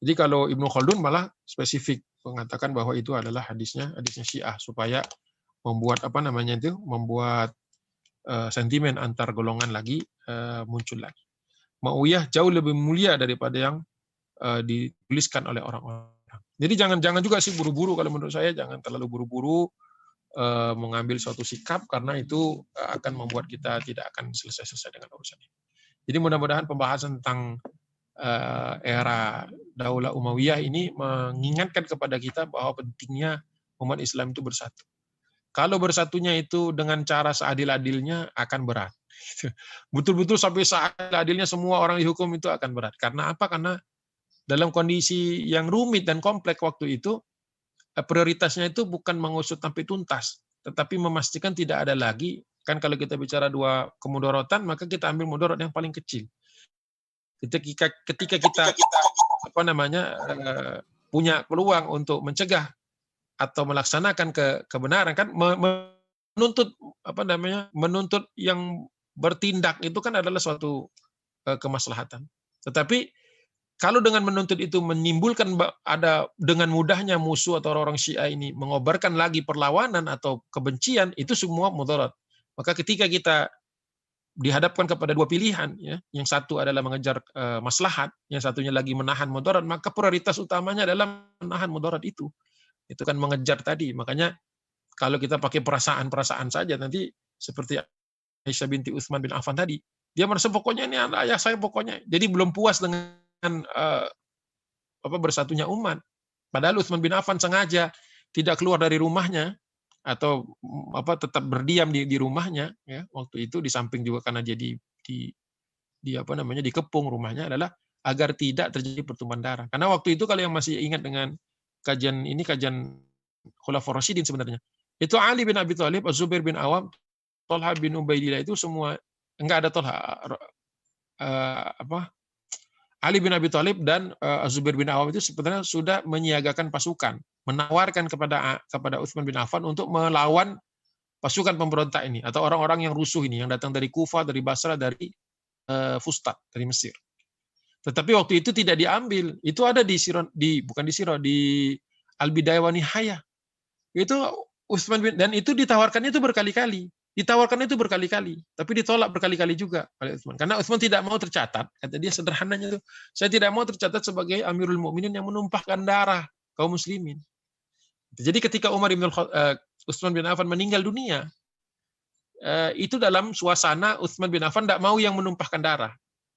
Jadi kalau Ibnu Khaldun malah spesifik mengatakan bahwa itu adalah hadisnya Syiah supaya membuat apa namanya itu membuat sentimen antar golongan lagi muncul lagi. Muawiyah jauh lebih mulia daripada yang dituliskan oleh orang-orang. Jadi jangan juga sih buru-buru, kalau menurut saya jangan terlalu buru-buru mengambil suatu sikap, karena itu akan membuat kita tidak akan selesai-selesai dengan urusan ini. Jadi mudah-mudahan pembahasan tentang era Daulah Umayyah ini mengingatkan kepada kita bahwa pentingnya umat Islam itu bersatu. Kalau bersatunya itu dengan cara seadil-adilnya akan berat. Betul-betul sampai seadil-adilnya semua orang dihukum itu akan berat. Karena apa? Karena dalam kondisi yang rumit dan kompleks waktu itu, prioritasnya itu bukan mengusut sampai tuntas, tetapi memastikan tidak ada lagi. Kan kalau kita bicara dua kemudorotan, maka kita ambil mudarat yang paling kecil. Ketika kita apa namanya punya peluang untuk mencegah atau melaksanakan kebenaran, kan menuntut apa namanya menuntut yang bertindak itu kan adalah suatu kemaslahatan. Tetapi kalau dengan menuntut itu menimbulkan ada dengan mudahnya musuh atau orang-orang Syiah ini mengobarkan lagi perlawanan atau kebencian, itu semua mudarat. Maka ketika kita dihadapkan kepada dua pilihan, ya, yang satu adalah mengejar maslahat, yang satunya lagi menahan mudarat, maka prioritas utamanya adalah menahan mudarat itu. Itu kan mengejar tadi. Makanya kalau kita pakai perasaan-perasaan saja, nanti seperti Aisyah binti Utsman bin Affan tadi, dia merasa pokoknya ini anak ayah saya pokoknya. Jadi belum puas dengan bersatunya umat. Padahal Utsman bin Affan sengaja tidak keluar dari rumahnya atau tetap berdiam di rumahnya, ya, waktu itu di samping juga karena dia dikepung rumahnya adalah agar tidak terjadi pertumpahan darah. Karena waktu itu kalau yang masih ingat dengan kajian Khulafaur Rasyidin sebenarnya, itu Ali bin Abi Thalib, Az-Zubair bin Awam, Thalha bin Ubaidillah itu semua enggak ada Thalha Ali bin Abi Thalib dan Az-Zubair bin Awam itu sebenarnya sudah menyiagakan pasukan, menawarkan kepada Utsman bin Affan untuk melawan pasukan pemberontak ini atau orang-orang yang rusuh ini yang datang dari Kufah, dari Basra, dari Fustat, dari Mesir. Tetapi waktu itu tidak diambil. Itu ada di Al-Bidayah wa Nihayah. Itu Utsman dan itu ditawarkan itu berkali-kali. Tapi ditolak berkali-kali juga oleh Utsman. Karena Utsman tidak mau tercatat, kata dia sederhananya itu, saya tidak mau tercatat sebagai Amirul Mukminin yang menumpahkan darah kaum muslimin. Jadi ketika Utsman bin Affan meninggal dunia, itu dalam suasana Utsman bin Affan tidak mau yang menumpahkan darah.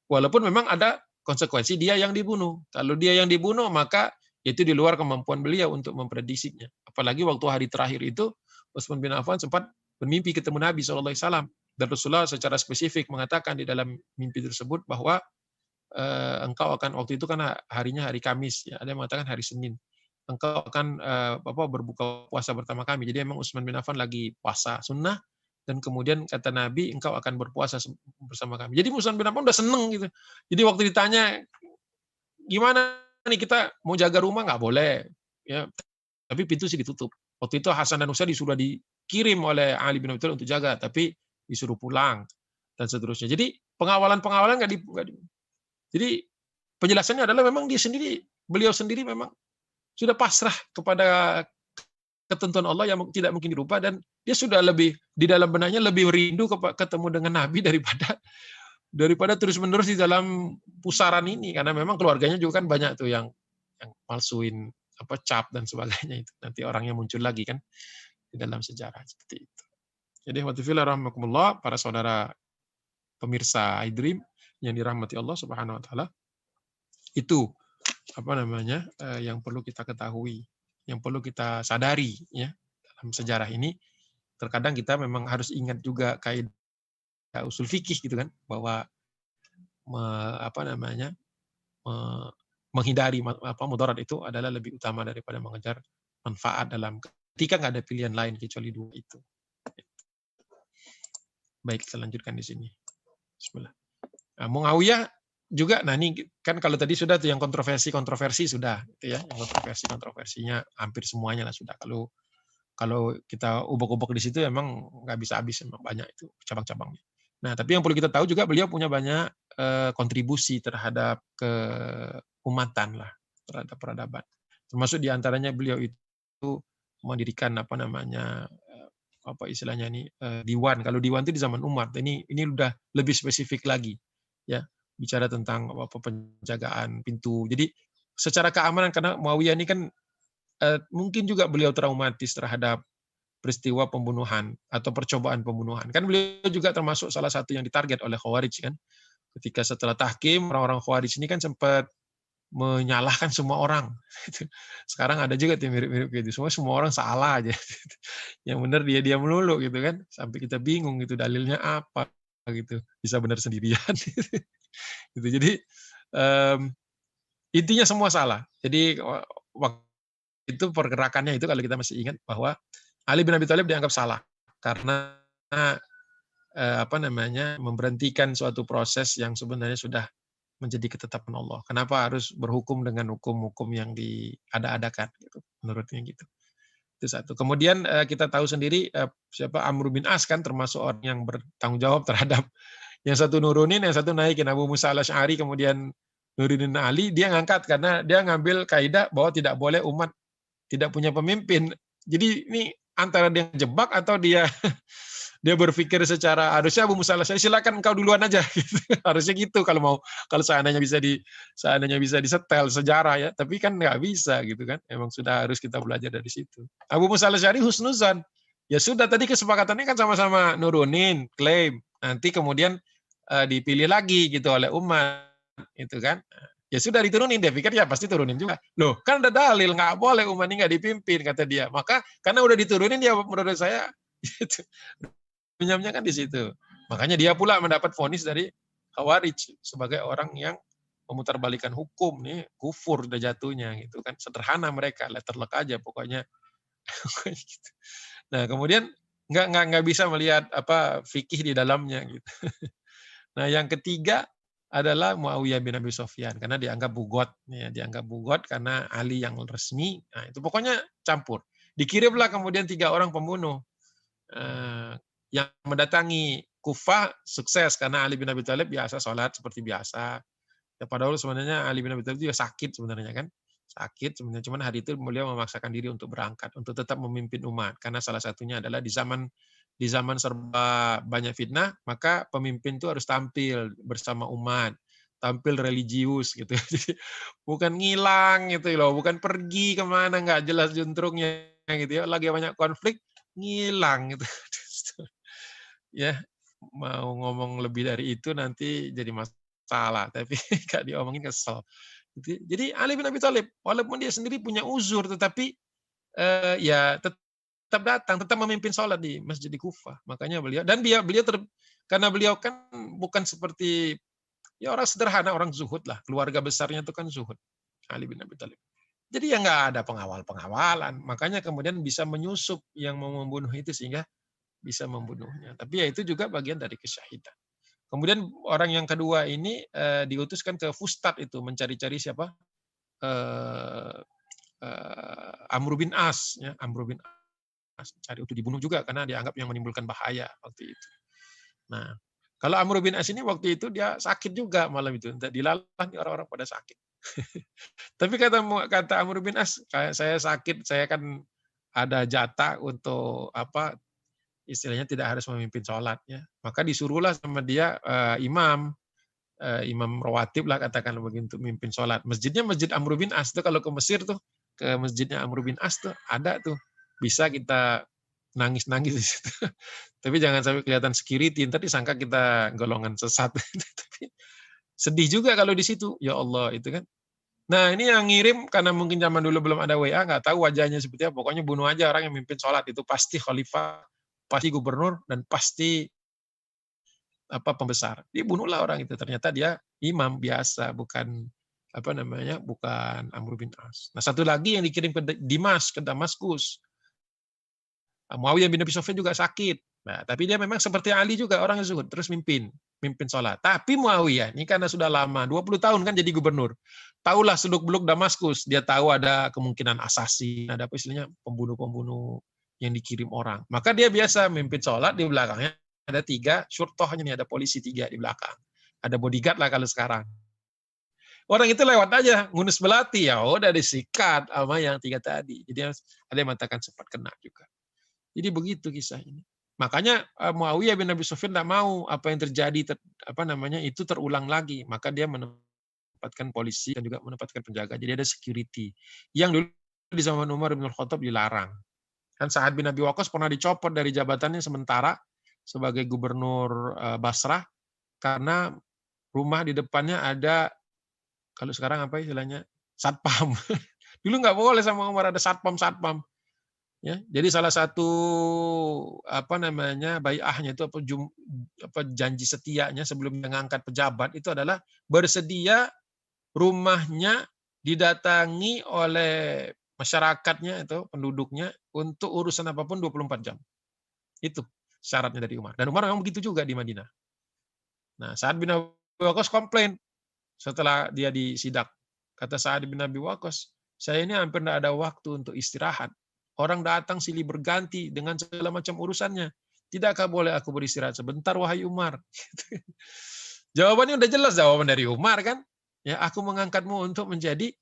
Walaupun memang ada konsekuensi dia yang dibunuh. Kalau dia yang dibunuh, maka itu di luar kemampuan beliau untuk memprediksinya. Apalagi waktu hari terakhir itu, Utsman bin Affan sempat bermimpi ketemu Nabi SAW. Dan Rasulullah secara spesifik mengatakan di dalam mimpi tersebut bahwa engkau akan, waktu itu kan harinya hari Kamis, ya, ada yang mengatakan hari Senin, engkau akan berbuka puasa bersama kami. Jadi memang Utsman bin Affan lagi puasa sunnah, dan kemudian kata Nabi, engkau akan berpuasa bersama kami. Jadi Utsman bin Affan udah seneng gitu. Jadi waktu ditanya, gimana nih kita mau jaga rumah, nggak boleh, ya, tapi pintu sih ditutup. Waktu itu Hasan dan Husain sudah dikirim oleh Ali bin Abi Thalib untuk jaga, tapi disuruh pulang dan seterusnya. Jadi pengawalan nggak di. Jadi penjelasannya adalah memang beliau sendiri memang sudah pasrah kepada ketentuan Allah yang tidak mungkin dirubah, dan dia sudah lebih di dalam benaknya lebih rindu ketemu dengan Nabi daripada terus-menerus di dalam pusaran ini, karena memang keluarganya juga kan banyak tuh yang palsuin cap dan sebagainya, itu nanti orangnya muncul lagi kan di dalam sejarah seperti itu. Jadi rahmatullah, para saudara pemirsa iDream yang dirahmati Allah Subhanahu wa taala, itu yang perlu kita ketahui yang perlu kita sadari ya dalam sejarah ini. Terkadang kita memang harus ingat juga kaidah usul fikih gitu kan, bahwa apa namanya, menghindari mudarat itu adalah lebih utama daripada mengejar manfaat ketika nggak ada pilihan lain kecuali dua itu. Baik, kita lanjutkan di sini. Bismillah. Nah, Muawiyah juga, nah ini kan kalau tadi sudah tuh yang kontroversi sudah, gitu ya, yang kontroversinya hampir semuanya lah sudah. Kalau kita ubek-ubek di situ emang nggak bisa habis, emang banyak itu cabang-cabangnya. Nah, tapi yang perlu kita tahu juga beliau punya banyak kontribusi terhadap keumatan lah, terhadap peradaban. Termasuk diantaranya beliau itu mendirikan apa namanya, apa istilahnya ini, diwan. Kalau diwan itu di zaman Umar. Ini udah lebih spesifik lagi, ya, bicara tentang apa penjagaan pintu. Jadi secara keamanan, karena Muawiyah ini kan mungkin juga beliau traumatis terhadap peristiwa pembunuhan atau percobaan pembunuhan. Kan beliau juga termasuk salah satu yang ditarget oleh Khawarij kan. Ketika setelah tahkim, orang-orang Khawarij ini kan sempat menyalahkan semua orang. Sekarang ada juga yang mirip-mirip gitu. Semua orang salah aja. Yang benar dia melulu gitu kan. Sampai kita bingung gitu dalilnya apa gitu. Bisa benar sendirian. Gitu. Jadi intinya semua salah. Jadi waktu itu pergerakannya itu kalau kita masih ingat bahwa Ali bin Abi Thalib dianggap salah karena apa namanya, memberhentikan suatu proses yang sebenarnya sudah menjadi ketetapan Allah. Kenapa harus berhukum dengan hukum-hukum yang diada-adakan gitu, menurutnya gitu. Itu satu. Kemudian kita tahu sendiri siapa Amr bin As kan termasuk orang yang bertanggung jawab terhadap yang satu nurunin, yang satu naikin. Abu Musa al-Asy'ari kemudian nurunin Ali, dia ngangkat karena dia ngambil kaidah bahwa tidak boleh umat tidak punya pemimpin. Jadi ini antara dia jebak atau dia dia berpikir secara harusnya Abu Musa al-Asy'ari silakan engkau duluan aja gitu. Harusnya gitu kalau seandainya bisa disetel sejarah ya, tapi kan nggak bisa gitu kan. Emang sudah harus kita belajar dari situ. Abu Musa al-Asy'ari husnuzan. Ya sudah tadi kesepakatannya kan sama-sama nurunin, klaim. Nanti kemudian dipilih lagi gitu oleh umat itu kan. Ya sudah diturunin, dia pikir ya pasti turunin juga. Loh, kan ada dalil nggak boleh umat ini nggak dipimpin kata dia. Maka karena udah diturunin ya menurut saya gitu. Pinjamnya kan di situ. Makanya dia pula mendapat vonis dari Khawarij sebagai orang yang memutarbalikkan hukum nih, kufur udah jatuhnya gitu kan. Sederhana mereka, letterlock aja pokoknya. Gitu. Nah, kemudian nggak bisa melihat apa fikih di dalamnya gitu. Nah, yang ketiga adalah Muawiyah bin Abi Sufyan karena dianggap bugot ya, dianggap bugot karena Ali yang resmi. Nah, itu pokoknya campur. Dikirimlah kemudian 3 orang pembunuh yang mendatangi Kufah sukses karena Ali bin Abi Thalib biasa sholat seperti biasa. Ya padahal sebenarnya Ali bin Abi Thalib juga sakit sebenarnya kan. Sakit sebenarnya, cuman hari itu beliau memaksakan diri untuk berangkat untuk tetap memimpin umat karena salah satunya adalah di zaman serba banyak fitnah, maka pemimpin itu harus tampil bersama umat, tampil religius gitu. Jadi bukan ngilang gitu loh, bukan pergi kemana nggak jelas juntrungnya gitu ya. Lagi banyak konflik ngilang gitu. Ya, mau ngomong lebih dari itu nanti jadi masalah, tapi nggak diomongin kesel. Jadi Ali bin Abi Thalib, walaupun dia sendiri punya uzur, tetapi ya tetap datang, tetap memimpin sholat di Masjid di Kufah. Makanya karena beliau kan bukan seperti ya orang sederhana, orang zuhud lah, keluarga besarnya itu kan zuhud, Ali bin Abi Thalib. Jadi ya nggak ada pengawal-pengawalan, makanya kemudian bisa menyusup yang mau membunuh itu sehingga bisa membunuhnya. Tapi ya itu juga bagian dari kesyahidan. Kemudian orang yang kedua ini diutuskan ke Fustat itu mencari-cari siapa? Amr bin As, ya, Amr bin As cari untuk dibunuh juga karena dianggap yang menimbulkan bahaya waktu itu. Nah, kalau Amr bin As ini waktu itu dia sakit juga malam itu, dilalah orang-orang pada sakit. Tapi kata Amr bin As, kayak saya sakit, saya kan ada jatah untuk apa istilahnya tidak harus memimpin sholat ya. Maka disuruhlah sama dia imam rawatib lah katakan begitu memimpin sholat. Masjidnya Masjid Amr bin As tuh kalau ke Mesir tuh ke masjidnya Amr bin As tuh ada tuh bisa kita nangis-nangis di situ. Tapi jangan sampai kelihatan security, ntar disangka kita golongan sesat. Tapi sedih juga kalau di situ, ya Allah itu kan Nah, ini yang ngirim karena mungkin zaman dulu belum ada WA, nggak tahu wajahnya seperti apa. Pokoknya bunuh aja orang yang mimpin sholat itu pasti khalifah, pasti gubernur, dan pasti pembesar. Dibunuhlah orang itu. Ternyata dia imam biasa, bukan apa namanya, bukan Amr bin As. Nah, satu lagi yang dikirim ke Dimas, ke Damaskus. Muawiyah bin Abi Sufyan juga sakit. Nah, tapi dia memang seperti Ali juga orang yang zuhud, terus mimpin sholat. Tapi Muawiyah ini karena sudah lama, 20 tahun kan jadi gubernur. Tahulah seluk-beluk Damaskus, dia tahu ada kemungkinan assassin, ada apa istilahnya pembunuh-pembunuh yang dikirim orang. Maka dia biasa mimpin sholat, di belakangnya ada 3 syurtohnya nih, ada polisi 3 di belakang. Ada bodyguard lah kalau sekarang. Orang itu lewat aja, ngunus belati, ya udah disikat sama yang 3 tadi. Jadi ada yang mengatakan sempat kena juga. Jadi begitu kisah ini. Makanya Muawiyah bin Abi Sufyan tidak mau apa yang terjadi itu terulang lagi. Maka dia menempatkan polisi dan juga menempatkan penjaga. Jadi ada security. Yang dulu di zaman Umar bin Khattab dilarang. Kan Sa'ad bin Abi Waqqas pernah dicopot dari jabatannya sementara sebagai gubernur Basrah karena rumah di depannya ada, kalau sekarang apa istilahnya, satpam. Dulu nggak boleh sama Umar ada satpam. Ya, jadi salah satu bai'ahnya itu janji setianya sebelum mengangkat pejabat itu adalah bersedia rumahnya didatangi oleh masyarakatnya itu penduduknya untuk urusan apapun 24 jam. Itu syaratnya dari Umar. Dan Umar memang begitu juga di Madinah. Nah, Sa'ad bin Abi Waqqas komplain setelah dia disidak. Kata Sa'ad bin Abi Waqqas, saya ini hampir tidak ada waktu untuk istirahat. Orang datang silih berganti dengan segala macam urusannya. Tidakkah boleh aku beristirahat sebentar, wahai Umar? Jawabannya udah jelas, jawaban dari Umar kan. Ya, aku mengangkatmu untuk menjadi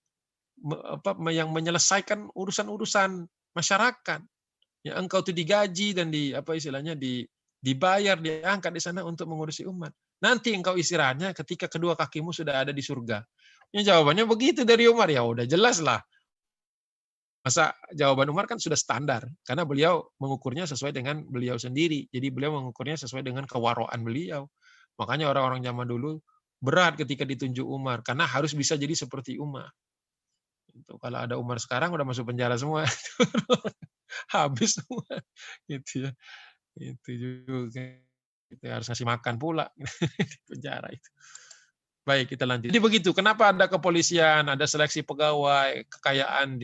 yang menyelesaikan urusan-urusan masyarakat. Ya, engkau itu digaji dan dibayar, diangkat di sana untuk mengurusi umat. Nanti engkau istirahatnya ketika kedua kakimu sudah ada di surga. Ya, jawabannya begitu dari Umar. Ya udah jelas lah. Masa jawaban Umar kan sudah standar, karena beliau mengukurnya sesuai dengan beliau sendiri. Jadi beliau mengukurnya sesuai dengan kewaraan beliau. Makanya orang-orang zaman dulu berat ketika ditunjuk Umar, karena harus bisa jadi seperti Umar. Itu kalau ada Umar sekarang udah masuk penjara semua. Habis semua. Gitu ya. Itu juga. Itu harus ngasih makan pula di penjara itu. Baik, kita lanjut. Jadi begitu, kenapa ada kepolisian, ada seleksi pegawai, kekayaan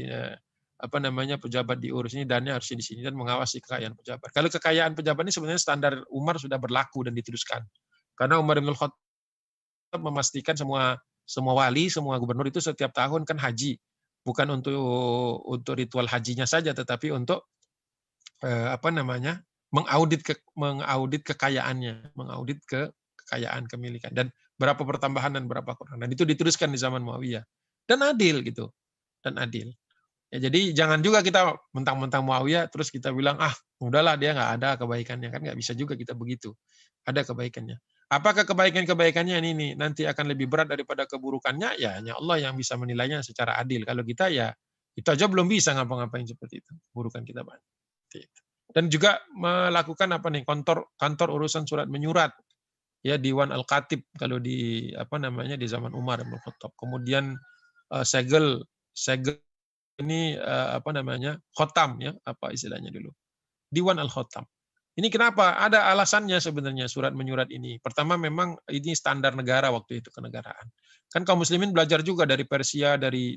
pejabat diurus ini, dannya harus di sini dan mengawasi kekayaan pejabat. Kalau kekayaan pejabat ini sebenarnya standar Umar sudah berlaku dan diteruskan. Karena Umar bin Khattab memastikan semua wali, semua gubernur itu setiap tahun kan haji. Bukan untuk ritual hajinya saja, tetapi untuk mengaudit kekayaannya, mengaudit kekayaan kemilikan dan berapa pertambahan dan berapa kurang. Dan itu diteruskan di zaman Muawiyah. Dan adil gitu. Dan adil. Ya, jadi jangan juga kita mentang-mentang Muawiyah terus kita bilang udahlah dia nggak ada kebaikannya, kan nggak bisa juga kita begitu. Ada kebaikannya. Apakah kebaikan-kebaikannya ini nanti akan lebih berat daripada keburukannya? Ya hanya Allah yang bisa menilainya secara adil. Kalau kita ya kita aja belum bisa ngapa-ngapain seperti itu. Burukan kita banyak. Dan juga melakukan kantor urusan surat menyurat, ya, Diwan Al-Khatib kalau di di zaman Umar bin Khattab. Kemudian segel ini khotam, ya, apa istilahnya dulu, Diwan Al-Khotam. Ini kenapa? Ada alasannya sebenarnya surat menyurat ini. Pertama, memang ini standar negara waktu itu, kenegaraan. Kan kaum muslimin belajar juga dari Persia, dari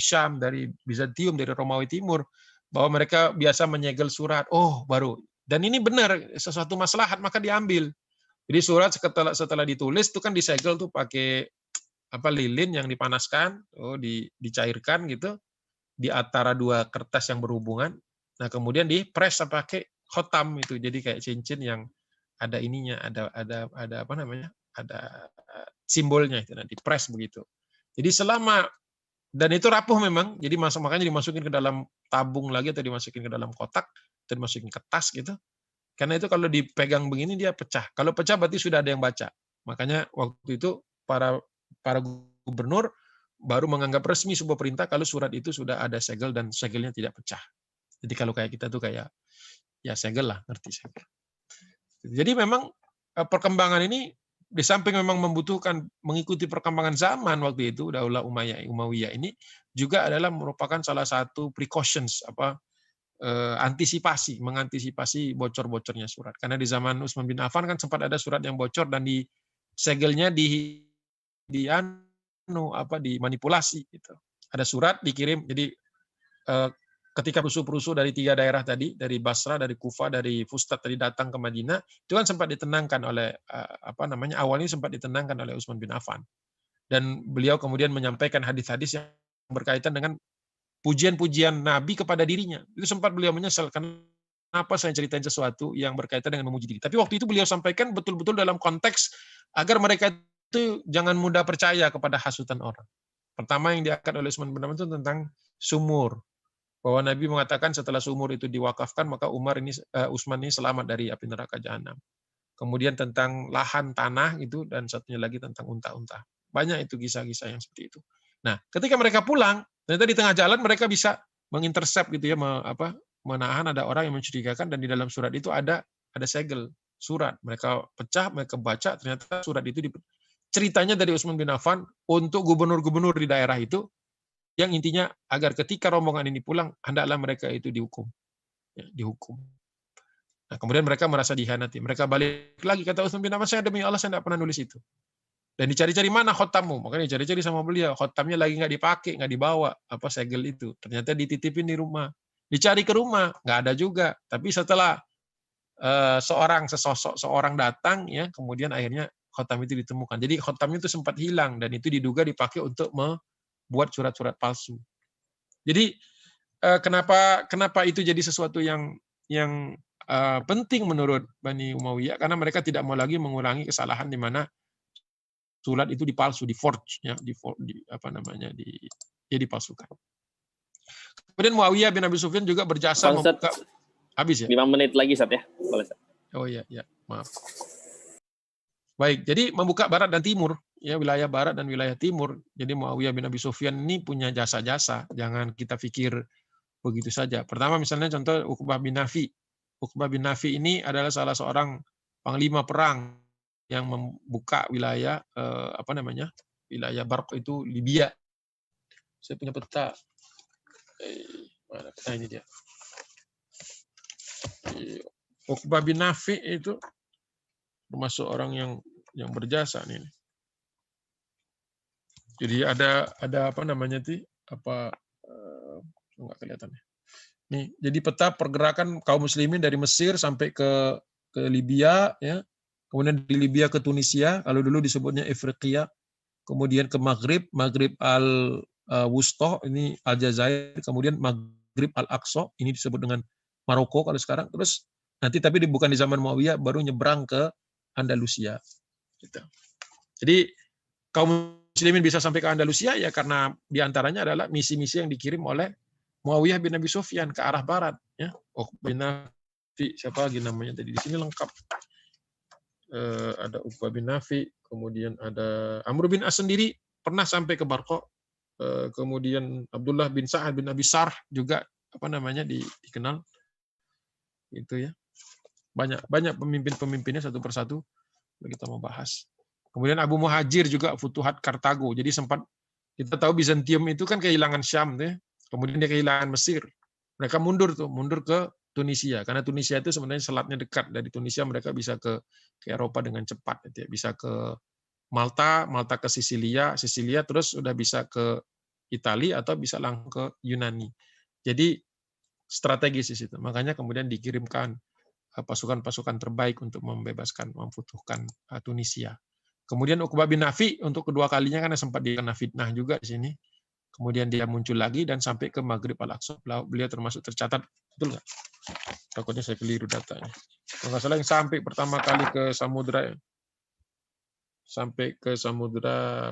Syam, dari Bizantium, dari Romawi Timur, bahwa mereka biasa menyegel surat. Oh, baru. Dan ini benar, sesuatu maslahat maka diambil. Jadi surat setelah ditulis itu kan disegel tuh pakai lilin yang dipanaskan, dicairkan gitu di antara dua kertas yang berhubungan. Nah, kemudian dipres pakai khotam itu. Jadi kayak cincin yang ada ininya, ada ada simbolnya itu, nanti dipres begitu. Jadi dan itu rapuh memang, jadi makanya dimasukin ke dalam tabung lagi atau dimasukin ke dalam kotak atau dimasukin ke tas gitu. Karena itu kalau dipegang begini dia pecah. Kalau pecah berarti sudah ada yang baca. Makanya waktu itu para gubernur baru menganggap resmi sebuah perintah kalau surat itu sudah ada segel dan segelnya tidak pecah. Jadi kalau kayak kita tuh kayak ya segel lah, ngerti segel. Jadi memang perkembangan ini di samping memang membutuhkan mengikuti perkembangan zaman waktu itu, Daulah Umayyah ini juga adalah merupakan salah satu precautions, mengantisipasi bocor-bocornya surat. Karena di zaman Utsman bin Affan kan sempat ada surat yang bocor dan disegelnya dimanipulasi gitu. Ada surat dikirim, jadi ketika perusuh-perusuh dari 3 daerah tadi, dari Basra, dari Kufah, dari Fustat tadi datang ke Madinah, itu kan sempat ditenangkan oleh awalnya sempat ditenangkan oleh Utsman bin Affan. Dan beliau kemudian menyampaikan hadis-hadis yang berkaitan dengan pujian-pujian Nabi kepada dirinya. Itu sempat beliau menyesal, kenapa saya ceritain sesuatu yang berkaitan dengan memuji diri. Tapi waktu itu beliau sampaikan betul-betul dalam konteks agar mereka itu jangan mudah percaya kepada hasutan orang. Pertama yang diangkat oleh Utsman bin Affan itu tentang sumur. Bahwa Nabi mengatakan setelah sumur itu diwakafkan, maka Utsman ini selamat dari api neraka jahanam. Kemudian tentang lahan tanah itu, dan satunya lagi tentang unta-unta. Banyak itu kisah-kisah yang seperti itu. Nah, ketika mereka pulang, ternyata di tengah jalan mereka bisa mengintersep gitu ya, menahan ada orang yang mencurigakan, dan di dalam surat itu ada segel surat. Mereka pecah, mereka baca, ternyata surat itu ceritanya dari Utsman bin Affan untuk gubernur-gubernur di daerah itu, yang intinya agar ketika rombongan ini pulang, hendaklah mereka itu dihukum. Ya, dihukum. Nah, kemudian mereka merasa dihianati. Mereka balik lagi, kata Utsman bin Affan, saya demi Allah saya tidak pernah nulis itu. Dan dicari-cari mana khotammu, makanya dicari-cari sama beliau. Khotamnya lagi nggak dipakai, nggak dibawa, segel itu. Ternyata dititipin di rumah. Dicari ke rumah, nggak ada juga. Tapi setelah seorang datang, ya, kemudian akhirnya khotam itu ditemukan. Jadi khotamnya itu sempat hilang, dan itu diduga dipakai untuk buat surat-surat palsu. Jadi kenapa itu jadi sesuatu yang penting menurut Bani Umayyah, karena mereka tidak mau lagi mengulangi kesalahan di mana surat itu dipalsu, diforge, ya, dipalsukan. Kemudian Muawiyah bin Abi Sufyan juga berjasa membuka. Habis ya? 5 menit lagi, Sat, ya. Boleh, Sat. Oh iya, maaf. Baik, jadi membuka barat dan timur, ya, wilayah barat dan wilayah timur. Jadi Muawiyah bin Abi Sufyan ini punya jasa-jasa, jangan kita pikir begitu saja. Pertama misalnya contoh Uqbah bin Nafi. Uqbah bin Nafi ini adalah salah seorang panglima perang yang membuka wilayah wilayah Barq itu Libya. Saya punya peta. Mana peta ini dia? Uqbah bin Nafi itu termasuk orang yang berjasa nih. Jadi ada nggak kelihatan ya. Nih, jadi peta pergerakan kaum muslimin dari Mesir sampai ke Libya, ya. Kemudian di Libya ke Tunisia, kalau dulu disebutnya Afriqiya, kemudian ke Maghrib al-Wusta, ini Aljazair, kemudian Maghrib al-Aqsa, ini disebut dengan Maroko kalau sekarang. Terus nanti tapi bukan di zaman Muawiyah, baru nyebrang ke Andalusia. Gitu. Jadi kaum muslimin bisa sampai ke Andalusia ya karena diantaranya adalah misi-misi yang dikirim oleh Muawiyah bin Abi Sufyan ke arah barat. Ya. Uqbah bin Nafi, siapa lagi namanya tadi di sini lengkap. Ada Uqbah bin Nafi, kemudian ada Amr bin As sendiri pernah sampai ke Barqa. Kemudian Abdullah bin Sa'ad bin Abi Sarh juga dikenal. Itu ya. Banyak pemimpin-pemimpinnya satu persatu kita mau bahas. Kemudian Abu Muhajir juga Futuhat Kartago. Jadi sempat kita tahu Bizantium itu kan kehilangan Syam tuh ya. Kemudian dia kehilangan Mesir. Mereka mundur ke Tunisia karena Tunisia itu sebenarnya selatnya dekat. Dari Tunisia mereka bisa ke Eropa dengan cepat gitu ya. Bisa ke Malta ke Sisilia terus udah bisa ke Italia atau bisa langsung ke Yunani. Jadi strategis di situ. Makanya kemudian dikirimkan pasukan-pasukan terbaik untuk memfutuhkan Tunisia. Kemudian Uqbah bin Nafi untuk kedua kalinya karena sempat dikena fitnah juga di sini. Kemudian dia muncul lagi dan sampai ke Maghrib al-Aqsa. Beliau termasuk tercatat, betul nggak? Takutnya saya keliru datanya. Kalau nggak salah yang sampai pertama kali ke Samudra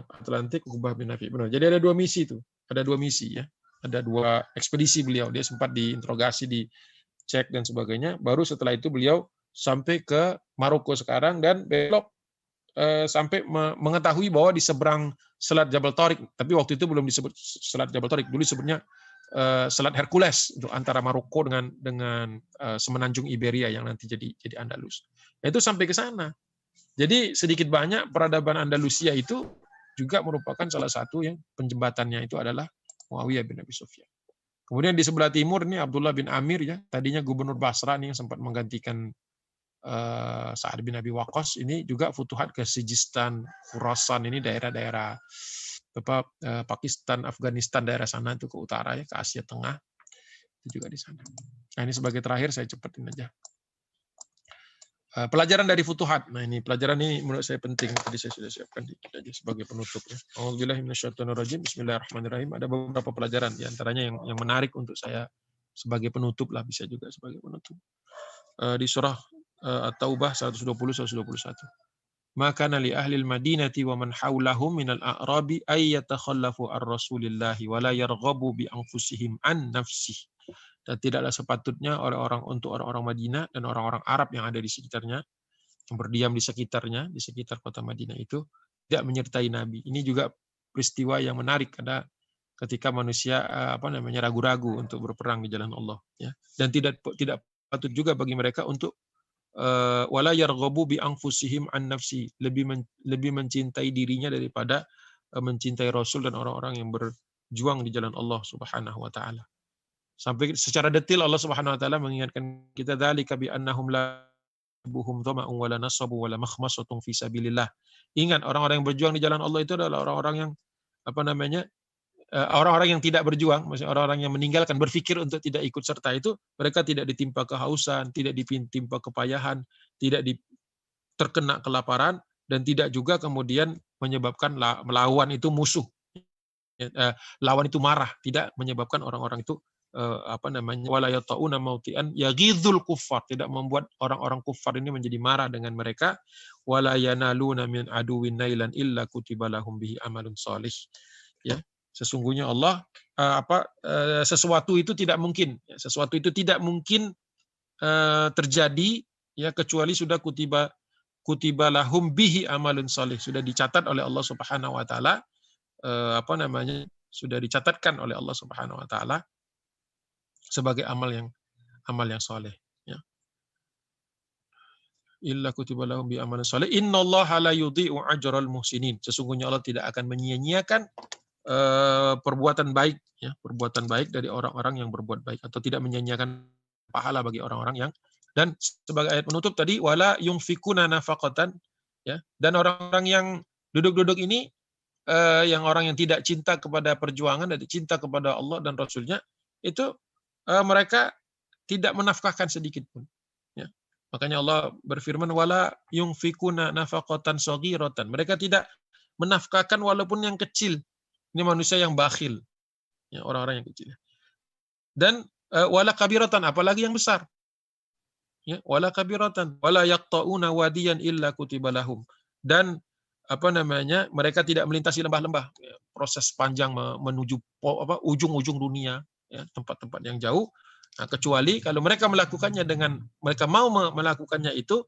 Atlantik Uqbah bin Nafi. Benar. Jadi ada 2 misi itu. Ada 2 misi ya. Ada 2 ekspedisi beliau. Dia sempat diinterogasi, dicek dan sebagainya. Baru setelah itu beliau sampai ke Maroko sekarang dan belok sampai mengetahui bahwa di seberang Selat Jabal Tariq, tapi waktu itu belum disebut Selat Jabal Tariq, dulu disebutnya Selat Hercules untuk antara Maroko dengan semenanjung Iberia yang nanti jadi Andalus. Nah, itu sampai ke sana. Jadi sedikit banyak peradaban Andalusia itu juga merupakan salah satu yang penjembatannya itu adalah Muawiyah bin Abi Sufyan. Kemudian di sebelah timur ini Abdullah bin Amir ya, tadinya gubernur Basra nih yang sempat menggantikan Sa'ad bin Abi Waqqas, ini juga futuhat ke Sijistan, Khurasan, ini daerah-daerah Pakistan, Afghanistan, daerah sana itu ke utara ya, ke Asia Tengah. Itu juga di sana. Nah, ini sebagai terakhir saya cepetin aja. Pelajaran dari futuhat. Nah, ini pelajaran ini menurut saya penting. Tadi saya sudah siapkan dikit aja sebagai penutup ya. A'udzubillahi minasyaitonirrajim. Bismillahirrahmanirrahim. Ada beberapa pelajaran di antaranya yang menarik untuk saya sebagai penutup lah, bisa juga sebagai penutup. Di surah At-Taubah 120 121. Maka li ahli al-Madinati wa man haulahum minal a'rabi ay yatakhallafu ar-Rasulillahi wa la yarghabu bi anfusihim an nafsihi. Dan tidaklah sepatutnya untuk orang-orang Madinah dan orang-orang Arab yang ada di sekitarnya, yang berdiam di sekitarnya, di sekitar kota Madinah itu, tidak menyertai Nabi. Ini juga peristiwa yang menarik, ada ketika manusia ragu-ragu untuk berperang di jalan Allah. Ya. Dan tidak patut juga bagi mereka untuk wala yarghabu bi anfusihim an nafsi, lebih mencintai dirinya daripada mencintai Rasul dan orang-orang yang berjuang di jalan Allah Subhanahu wa taala. Sampai secara detail Allah Subhanahu wa taala mengingatkan kita, dzalika bi annahum la buhum dhama'un wala nasabu wala makhmasatun fi sabilillah. Ingat, orang-orang yang berjuang di jalan Allah itu adalah orang-orang yang orang-orang yang tidak berjuang, maksudnya orang-orang yang meninggalkan, berpikir untuk tidak ikut serta itu, mereka tidak ditimpa kehausan, tidak ditimpa kepayahan, tidak terkena kelaparan, dan tidak juga kemudian menyebabkan melawan itu musuh. Lawan itu marah, tidak menyebabkan orang-orang itu wala yatauna mautian yaghidul kuffar, tidak membuat orang-orang kufar ini menjadi marah dengan mereka, wala yanaluna min aduwin nailan illa kutiba lahum bihi amalun shalih. Ya, sesungguhnya Allah sesuatu itu tidak mungkin terjadi ya kecuali sudah kutiba lahum bihi amalun shalih, sudah dicatat oleh Allah Subhanahu wa taala, sudah dicatatkan oleh Allah Subhanahu wa taala sebagai amal yang saleh ya. Illa kutiba lahum bi amalin saleh innallaha la yudhi'u ajral muhsinin. Sesungguhnya Allah tidak akan menyia-nyiakan perbuatan baik ya, perbuatan baik dari orang-orang yang berbuat baik, atau tidak menyia-nyiakan pahala bagi orang-orang yang. Dan sebagai ayat penutup tadi, wala yunfikuna nafaqatan ya, dan orang-orang yang duduk-duduk ini yang orang yang tidak cinta kepada perjuangan dan cinta kepada Allah dan Rasulnya, itu mereka tidak menafkahkan sedikit pun. Ya. Makanya Allah berfirman, wala yunfikuna nafaqatan shaghiratan. Mereka tidak menafkahkan walaupun yang kecil. Ini manusia yang bakhil. Ya, orang-orang yang kecil. Dan wala kabiratan, apalagi yang besar. Ya, wala kabiratan, wala yaqta'una wadiyan illa kutiba lahum. Dan mereka tidak melintasi lembah-lembah. Ya, proses panjang menuju ujung-ujung dunia. Ya, tempat-tempat yang jauh, nah, kecuali kalau mereka melakukannya mereka mau melakukannya itu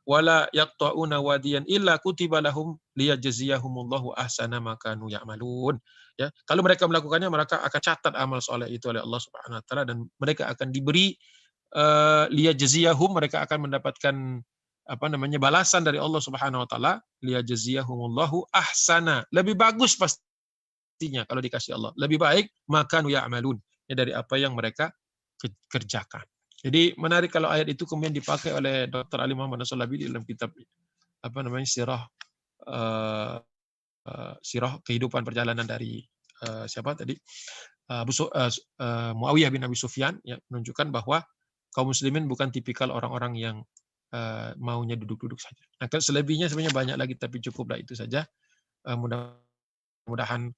wala yaqta'una wadiyan illa kutiba lahum liyajziyahumullahu ahsana ma kanu ya'malun. Ya, kalau mereka melakukannya, mereka akan catat amal soleh itu oleh Allah Subhanahu wa taala, dan mereka akan diberi liyajziyahum, mereka akan mendapatkan balasan dari Allah Subhanahu wa taala, liyajziyahumullahu ahsana, lebih bagus pastinya kalau dikasih Allah, lebih baik maka ya'malun, ya, dari apa yang mereka kerjakan. Jadi menarik kalau ayat itu kemudian dipakai oleh Dr. Ali Muhammad As-Salabi di dalam kitab sirah kehidupan perjalanan dari siapa tadi, Muawiyah bin Abi Sufyan, ya, menunjukkan bahwa kaum muslimin bukan tipikal orang-orang yang maunya duduk-duduk saja. Nah, selebihnya sebenarnya banyak lagi, tapi cukuplah itu saja. Mudah-mudahan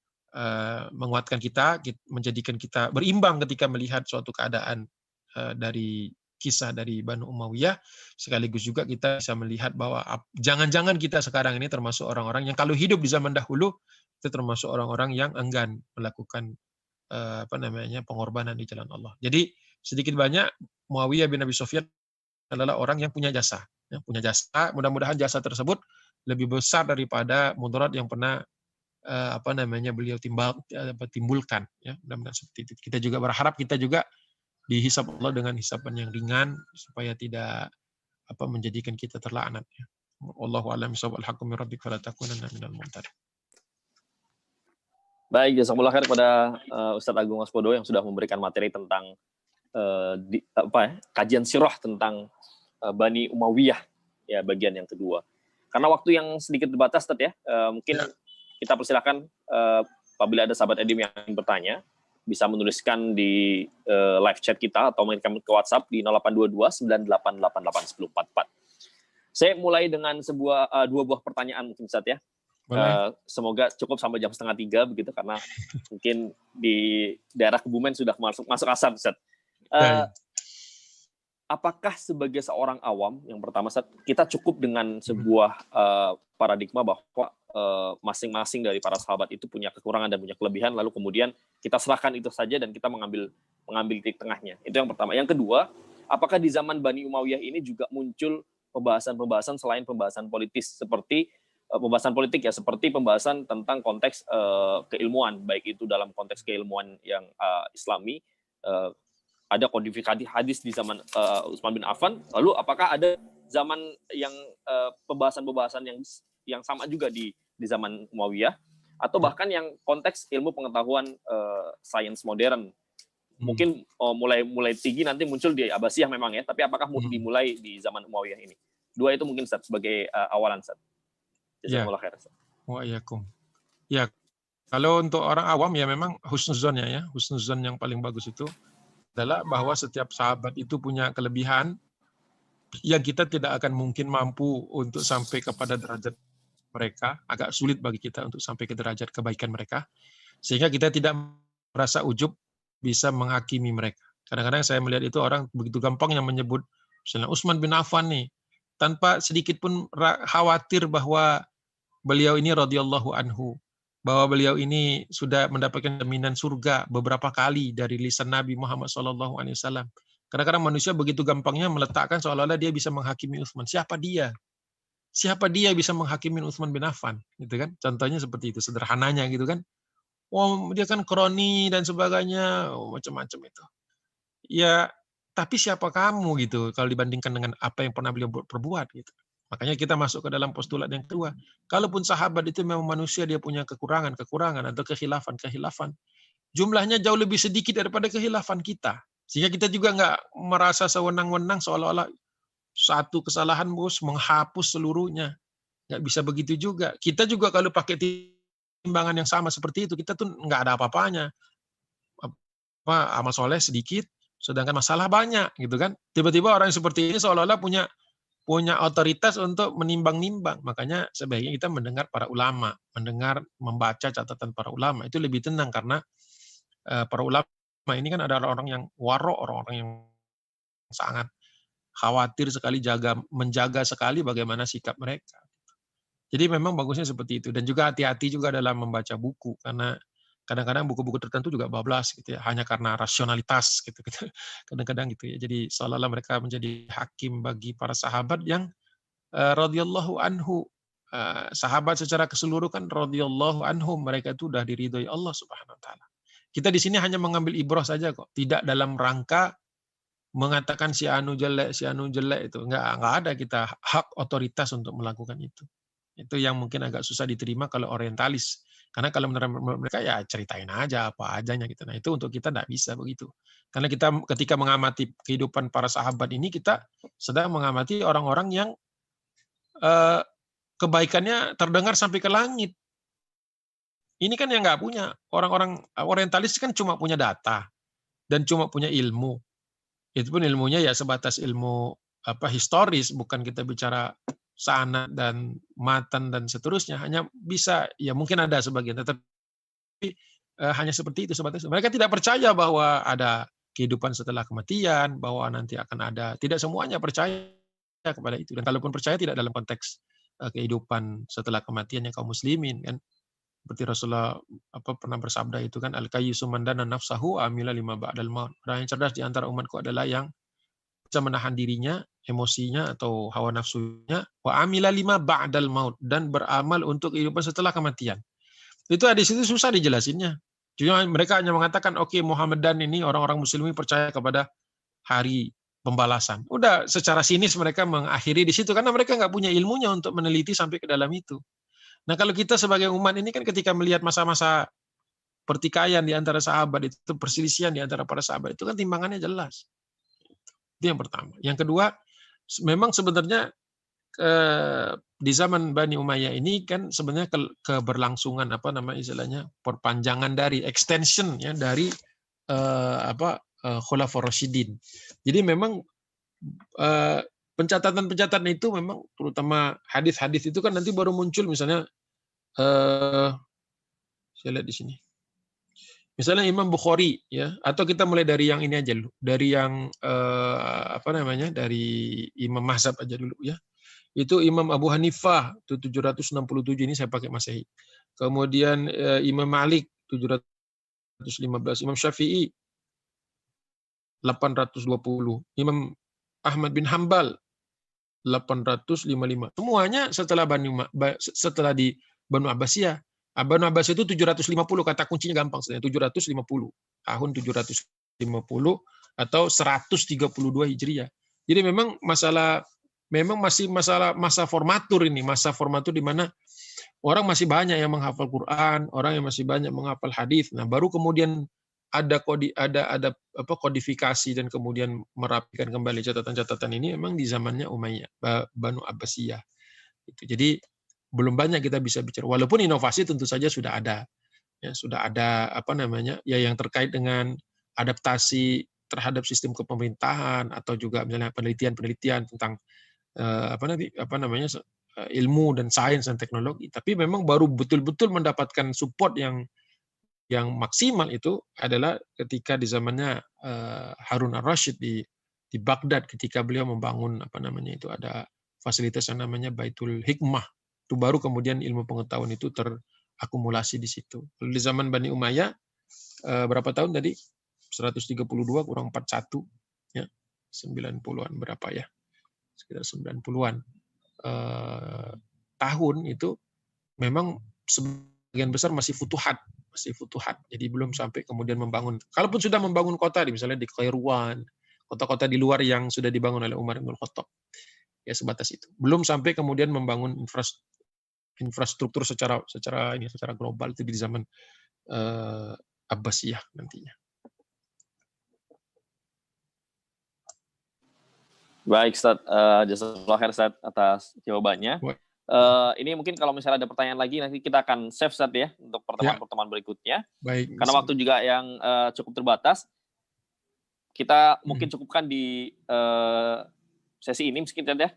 menguatkan kita, menjadikan kita berimbang ketika melihat suatu keadaan dari kisah dari Banu Umayyah, sekaligus juga kita bisa melihat bahwa jangan-jangan kita sekarang ini termasuk orang-orang yang kalau hidup di zaman dahulu itu termasuk orang-orang yang enggan melakukan pengorbanan di jalan Allah. Jadi sedikit banyak Muawiyah bin Abi Sufyan adalah orang yang punya jasa, ya, mudah-mudahan jasa tersebut lebih besar daripada mudarat yang pernah beliau timbulkan, ya. Mudah-mudahan seperti itu. Kita juga berharap kita juga dihisab Allah dengan hisaban yang ringan, supaya tidak menjadikan kita terlaknat ya. Wallahu a'lam bishawab. Al-haqqu min rabbik fala takunanna minal mumtarin. Baik, jazakumullah khair kepada Ustadz Agung Waspodo yang sudah memberikan materi tentang kajian sirah tentang Bani Umayyah ya, bagian yang kedua. Karena waktu yang sedikit terbatas, Ustadz ya, mungkin kita persilakan apabila ada sahabat Edim yang bertanya, bisa menuliskan di live chat kita atau mengirim ke WhatsApp di 0822 988 1044. Saya mulai dengan dua buah pertanyaan mungkin, Ustadz ya. Semoga cukup sampai jam 2:30 begitu, karena mungkin di daerah Kebumen sudah masuk asar, Ustadz. Apakah sebagai seorang awam, yang pertama, Ustadz, kita cukup dengan sebuah paradigma bahwa masing-masing dari para sahabat itu punya kekurangan dan punya kelebihan, lalu kemudian kita serahkan itu saja dan kita mengambil titik tengahnya. Itu yang pertama. Yang kedua, apakah di zaman Bani Umayyah ini juga muncul pembahasan-pembahasan selain pembahasan politis, seperti pembahasan politik ya, seperti pembahasan tentang konteks keilmuan, baik itu dalam konteks keilmuan yang Islami, ada kodifikasi hadis di zaman Utsman bin Affan, lalu apakah ada zaman yang pembahasan-pembahasan yang sama juga di zaman Umayyah, atau bahkan yang konteks ilmu pengetahuan sains modern, mungkin mulai tinggi nanti muncul di Abbasiyah memang ya, tapi apakah dimulai di zaman Umayyah ini? Dua itu mungkin, Ustaz, sebagai awalan, Ustaz. Jazakumullah khair, Ustaz. Wa'alaikum. Ya, kalau untuk orang awam ya memang husnuzon ya, husnuzon yang paling bagus itu adalah bahwa setiap sahabat itu punya kelebihan yang kita tidak akan mungkin mampu untuk sampai kepada derajat mereka, agak sulit bagi kita untuk sampai ke derajat kebaikan mereka, sehingga kita tidak merasa ujub bisa menghakimi mereka. Kadang-kadang saya melihat itu orang begitu gampang yang menyebut misalnya Utsman bin Affan nih, tanpa sedikit pun khawatir bahwa beliau ini radhiyallahu anhu, bahwa beliau ini sudah mendapatkan jaminan surga beberapa kali dari lisan Nabi Muhammad SAW. Kadang-kadang manusia begitu gampangnya meletakkan seolah-olah dia bisa menghakimi Utsman. Siapa dia? Siapa dia bisa menghakimi Utsman bin Affan? Gitu kan? Contohnya seperti itu, sederhananya gitu kan. Oh, dia kan kroni dan sebagainya, macam-macam itu. Ya, tapi siapa kamu gitu kalau dibandingkan dengan apa yang pernah beliau perbuat gitu. Makanya kita masuk ke dalam postulat yang kedua. Kalaupun sahabat itu memang manusia, dia punya kekurangan atau kehilafan. Jumlahnya jauh lebih sedikit daripada kehilafan kita. Sehingga kita juga nggak merasa sewenang-wenang seolah-olah satu kesalahan bos menghapus seluruhnya. Nggak bisa begitu juga. Kita juga kalau pakai timbangan yang sama seperti itu, kita tuh nggak ada apa-apanya. Amal soleh sedikit, sedangkan masalah banyak gitu kan. Tiba-tiba orang yang seperti ini seolah-olah punya otoritas untuk menimbang-nimbang. Makanya sebaiknya kita mendengar para ulama, membaca catatan para ulama. Itu lebih tenang karena para ulama ini kan ada orang-orang yang warok, orang-orang yang sangat khawatir sekali, menjaga sekali bagaimana sikap mereka. Jadi memang bagusnya seperti itu. Dan juga hati-hati juga dalam membaca buku, karena kadang-kadang buku-buku tertentu juga bablas gitu ya, hanya karena rasionalitas gitu. Kadang-kadang gitu ya. Jadi seolah-olah mereka menjadi hakim bagi para sahabat yang radhiyallahu anhu. Sahabat secara keseluruhan radhiyallahu anhum, mereka itu sudah diridhoi Allah Subhanahu wa taala. Kita di sini hanya mengambil ibrah saja kok, tidak dalam rangka mengatakan si anu jelek itu. Enggak ada kita hak otoritas untuk melakukan itu. Itu yang mungkin agak susah diterima kalau orientalis. Karena kalau menurut mereka ya ceritain aja apa adanya gitu. Nah, itu untuk kita enggak bisa begitu. Karena kita ketika mengamati kehidupan para sahabat ini, kita sedang mengamati orang-orang yang kebaikannya terdengar sampai ke langit. Ini kan yang nggak punya. Orang-orang orientalis kan cuma punya data dan cuma punya ilmu. Itu pun ilmunya ya sebatas ilmu historis, bukan kita bicara sanad dan matan dan seterusnya. Hanya bisa, ya mungkin ada sebagian, tetapi hanya seperti itu sebatas. Mereka tidak percaya bahwa ada kehidupan setelah kematian, bahwa nanti akan ada. Tidak semuanya percaya kepada itu. Dan kalaupun percaya, tidak dalam konteks kehidupan setelah kematiannya kaum muslimin kan. Seperti Rasulullah pernah bersabda itu kan, al-kayyisu man dana nafsahu amila lima ba'dal maut. Orang yang cerdas di antara umatku adalah yang bisa menahan dirinya, emosinya atau hawa nafsunya, wa amila lima ba'dal maut, dan beramal untuk kehidupan setelah kematian. Itu hadis itu susah dijelasinnya. Cuma mereka hanya mengatakan, oke, Muhammadan ini orang-orang muslimin percaya kepada hari pembalasan. Udah secara sinis mereka mengakhiri di situ karena mereka nggak punya ilmunya untuk meneliti sampai ke dalam itu. Nah kalau kita sebagai umat ini kan ketika melihat masa-masa pertikaian di antara sahabat itu, perselisihan di antara para sahabat itu kan timbangannya jelas. Itu yang pertama. Yang kedua, memang sebenarnya di zaman Bani Umayyah ini kan sebenarnya keberlangsungan istilahnya perpanjangan dari extension ya dari Khulafaur Rasyidin. Jadi memang pencatatan-pencatatan itu memang terutama hadis-hadis itu kan nanti baru muncul misalnya saya lihat di sini. Misalnya Imam Bukhari ya, atau kita mulai dari yang ini aja dulu, dari yang dari Imam Mazhab aja dulu ya. Itu Imam Abu Hanifah itu 767 ini saya pakai Masehi. Kemudian Imam Malik 715, Imam Syafi'i 820, Imam Ahmad bin Hambal 855. Semuanya setelah di Banu Abbasiyah. Banu Abbasiyah itu 750, kata kuncinya gampang sebenarnya, 750. Tahun 750 atau 132 Hijriah. Jadi memang masih masa formatur ini, masa formatur di mana orang masih banyak yang menghafal Quran, orang yang masih banyak menghafal hadis. Nah, baru kemudian ada kodifikasi dan kemudian merapikan kembali catatan-catatan ini memang di zamannya Umayyah, Banu Abbasiyah. Jadi belum banyak kita bisa bicara. Walaupun inovasi tentu saja sudah ada. Ya, sudah ada yang terkait dengan adaptasi terhadap sistem kepemerintahan atau juga misalnya penelitian-penelitian tentang ilmu dan sains dan teknologi. Tapi memang baru betul-betul mendapatkan support yang maksimal itu adalah ketika di zamannya Harun ar-Rasyid di Baghdad ketika beliau membangun itu ada fasilitas yang namanya Baitul Hikmah. Itu baru kemudian ilmu pengetahuan itu terakumulasi di situ. Lalu di zaman Bani Umayyah berapa tahun tadi? 132 kurang 41 ya. 90-an berapa ya? Sekitar 90-an tahun itu memang sebagian besar masih futuhat. Jadi belum sampai kemudian membangun. Kalaupun sudah membangun kota, misalnya di Kairouan, kota-kota di luar yang sudah dibangun oleh Umar bin Khattab, ya sebatas itu. Belum sampai kemudian membangun infrastruktur secara global itu di zaman Abbasiyah nantinya. Baik, Ustaz. Jazakallah khair, Ustaz, atas jawabannya. Ini mungkin kalau misalnya ada pertanyaan lagi, nanti kita akan save, Ustaz, ya, untuk pertemuan-pertemuan berikutnya. Baik. Karena waktu juga yang cukup terbatas, kita mungkin cukupkan di sesi ini, mungkin, ya.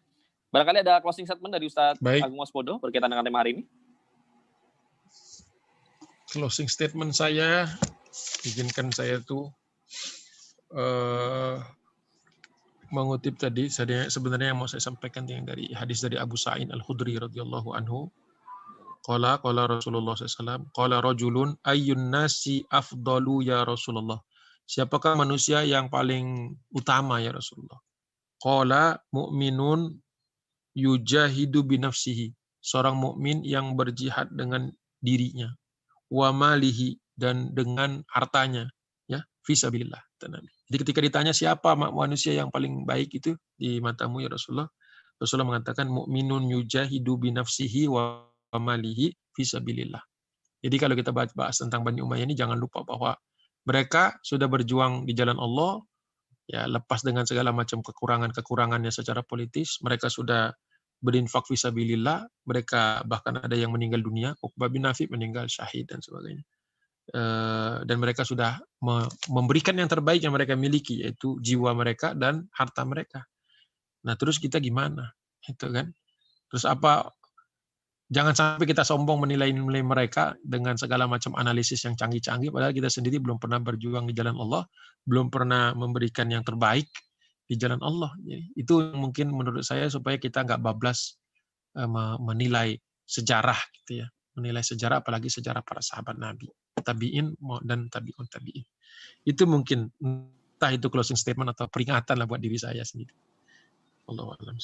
Barangkali ada closing statement dari Ustaz Agung Waspodo berkaitan dengan tema hari ini. Closing statement saya, izinkan saya tuh mengutip tadi sebenarnya yang mau saya sampaikan yang dari hadis dari Abu Sa'id Al-Khudri radhiyallahu anhu. Qala Rasulullah SAW, qala rajulun ayyun nasi afdalu ya Rasulullah. Siapakah manusia yang paling utama ya Rasulullah? Qala mu'minun yujahidu binafsihi. Seorang mukmin yang berjihad dengan dirinya. Wa malihi, dan dengan hartanya, ya, fisabilillah. Jadi ketika ditanya siapa manusia yang paling baik itu di matamu ya Rasulullah, Rasulullah mengatakan mukminun yujahidu binafsihi wa malihi fisabilillah. Jadi kalau kita bahas tentang Bani Umayyah ini jangan lupa bahwa mereka sudah berjuang di jalan Allah, ya, lepas dengan segala macam kekurangannya secara politis, mereka sudah berinfak fisabilillah, mereka bahkan ada yang meninggal dunia, Uqbah bin Nafi meninggal syahid dan sebagainya. Dan mereka sudah memberikan yang terbaik yang mereka miliki, yaitu jiwa mereka dan harta mereka. Nah, terus kita gimana? Itu kan. Terus jangan sampai kita sombong menilai mereka dengan segala macam analisis yang canggih-canggih, padahal kita sendiri belum pernah berjuang di jalan Allah, belum pernah memberikan yang terbaik di jalan Allah. Jadi, itu mungkin menurut saya supaya kita nggak bablas menilai sejarah gitu ya. Menilai sejarah, apalagi sejarah para sahabat Nabi, tabi'in dan tabi'un tabi'in. Itu mungkin entah itu closing statement atau peringatan lah buat diri saya sendiri. Allahu a'lam.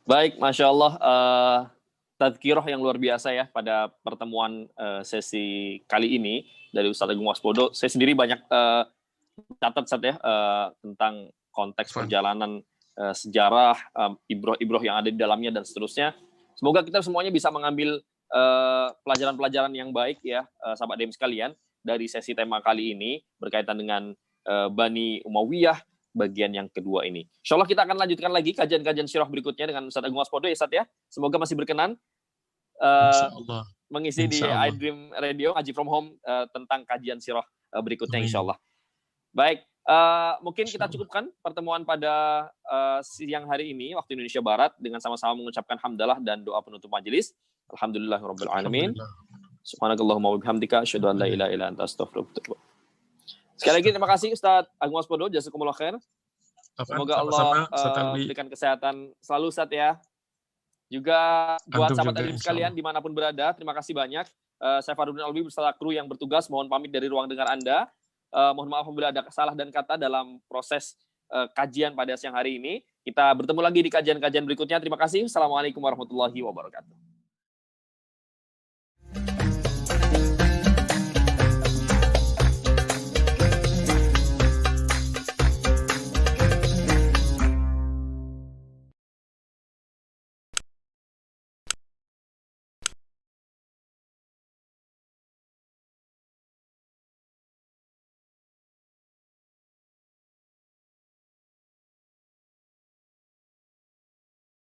Baik, Masya Allah. Tadhkirah yang luar biasa ya pada pertemuan sesi kali ini dari Ustaz Agung Waspodo. Saya sendiri banyak catat, Ustaz, ya, tentang konteks Fun. perjalanan sejarah, ibroh-ibroh yang ada di dalamnya dan seterusnya. Semoga kita semuanya bisa mengambil pelajaran-pelajaran yang baik ya, sahabat DM sekalian, dari sesi tema kali ini berkaitan dengan Bani Umayyah bagian yang kedua ini. Insya Allah kita akan lanjutkan lagi kajian-kajian sirah berikutnya dengan Ustaz Agung Waspodo ya Ustaz ya. Semoga masih berkenan Insya Allah. mengisi di Insya Allah. iDream Radio Ngaji From Home tentang kajian sirah berikutnya Amin. insya Allah. Baik, mungkin kita Insya Allah. cukupkan pertemuan pada siang hari ini waktu Indonesia Barat dengan sama-sama mengucapkan hamdalah dan doa penutup majelis. Alhamdulillahirabbil alamin. Alhamdulillah. Subhanakallahumma wa bihamdika asyhadu an la ilaha illa anta astaghfiruka wa atubu ilaik. Sekali lagi terima kasih Ustaz Agung Waspodo, jazakumullah khair. Semoga Allah berikan kesehatan selalu Ustaz ya. Juga buat Antum sahabat juga, alim insya sekalian Allah. dimanapun berada, terima kasih banyak. Saya Farudin Alwi beserta kru yang bertugas mohon pamit dari ruang dengar Anda. Mohon maaf apabila ada salah dan kata dalam proses kajian pada siang hari ini. Kita bertemu lagi di kajian-kajian berikutnya. Terima kasih. Assalamualaikum warahmatullahi wabarakatuh.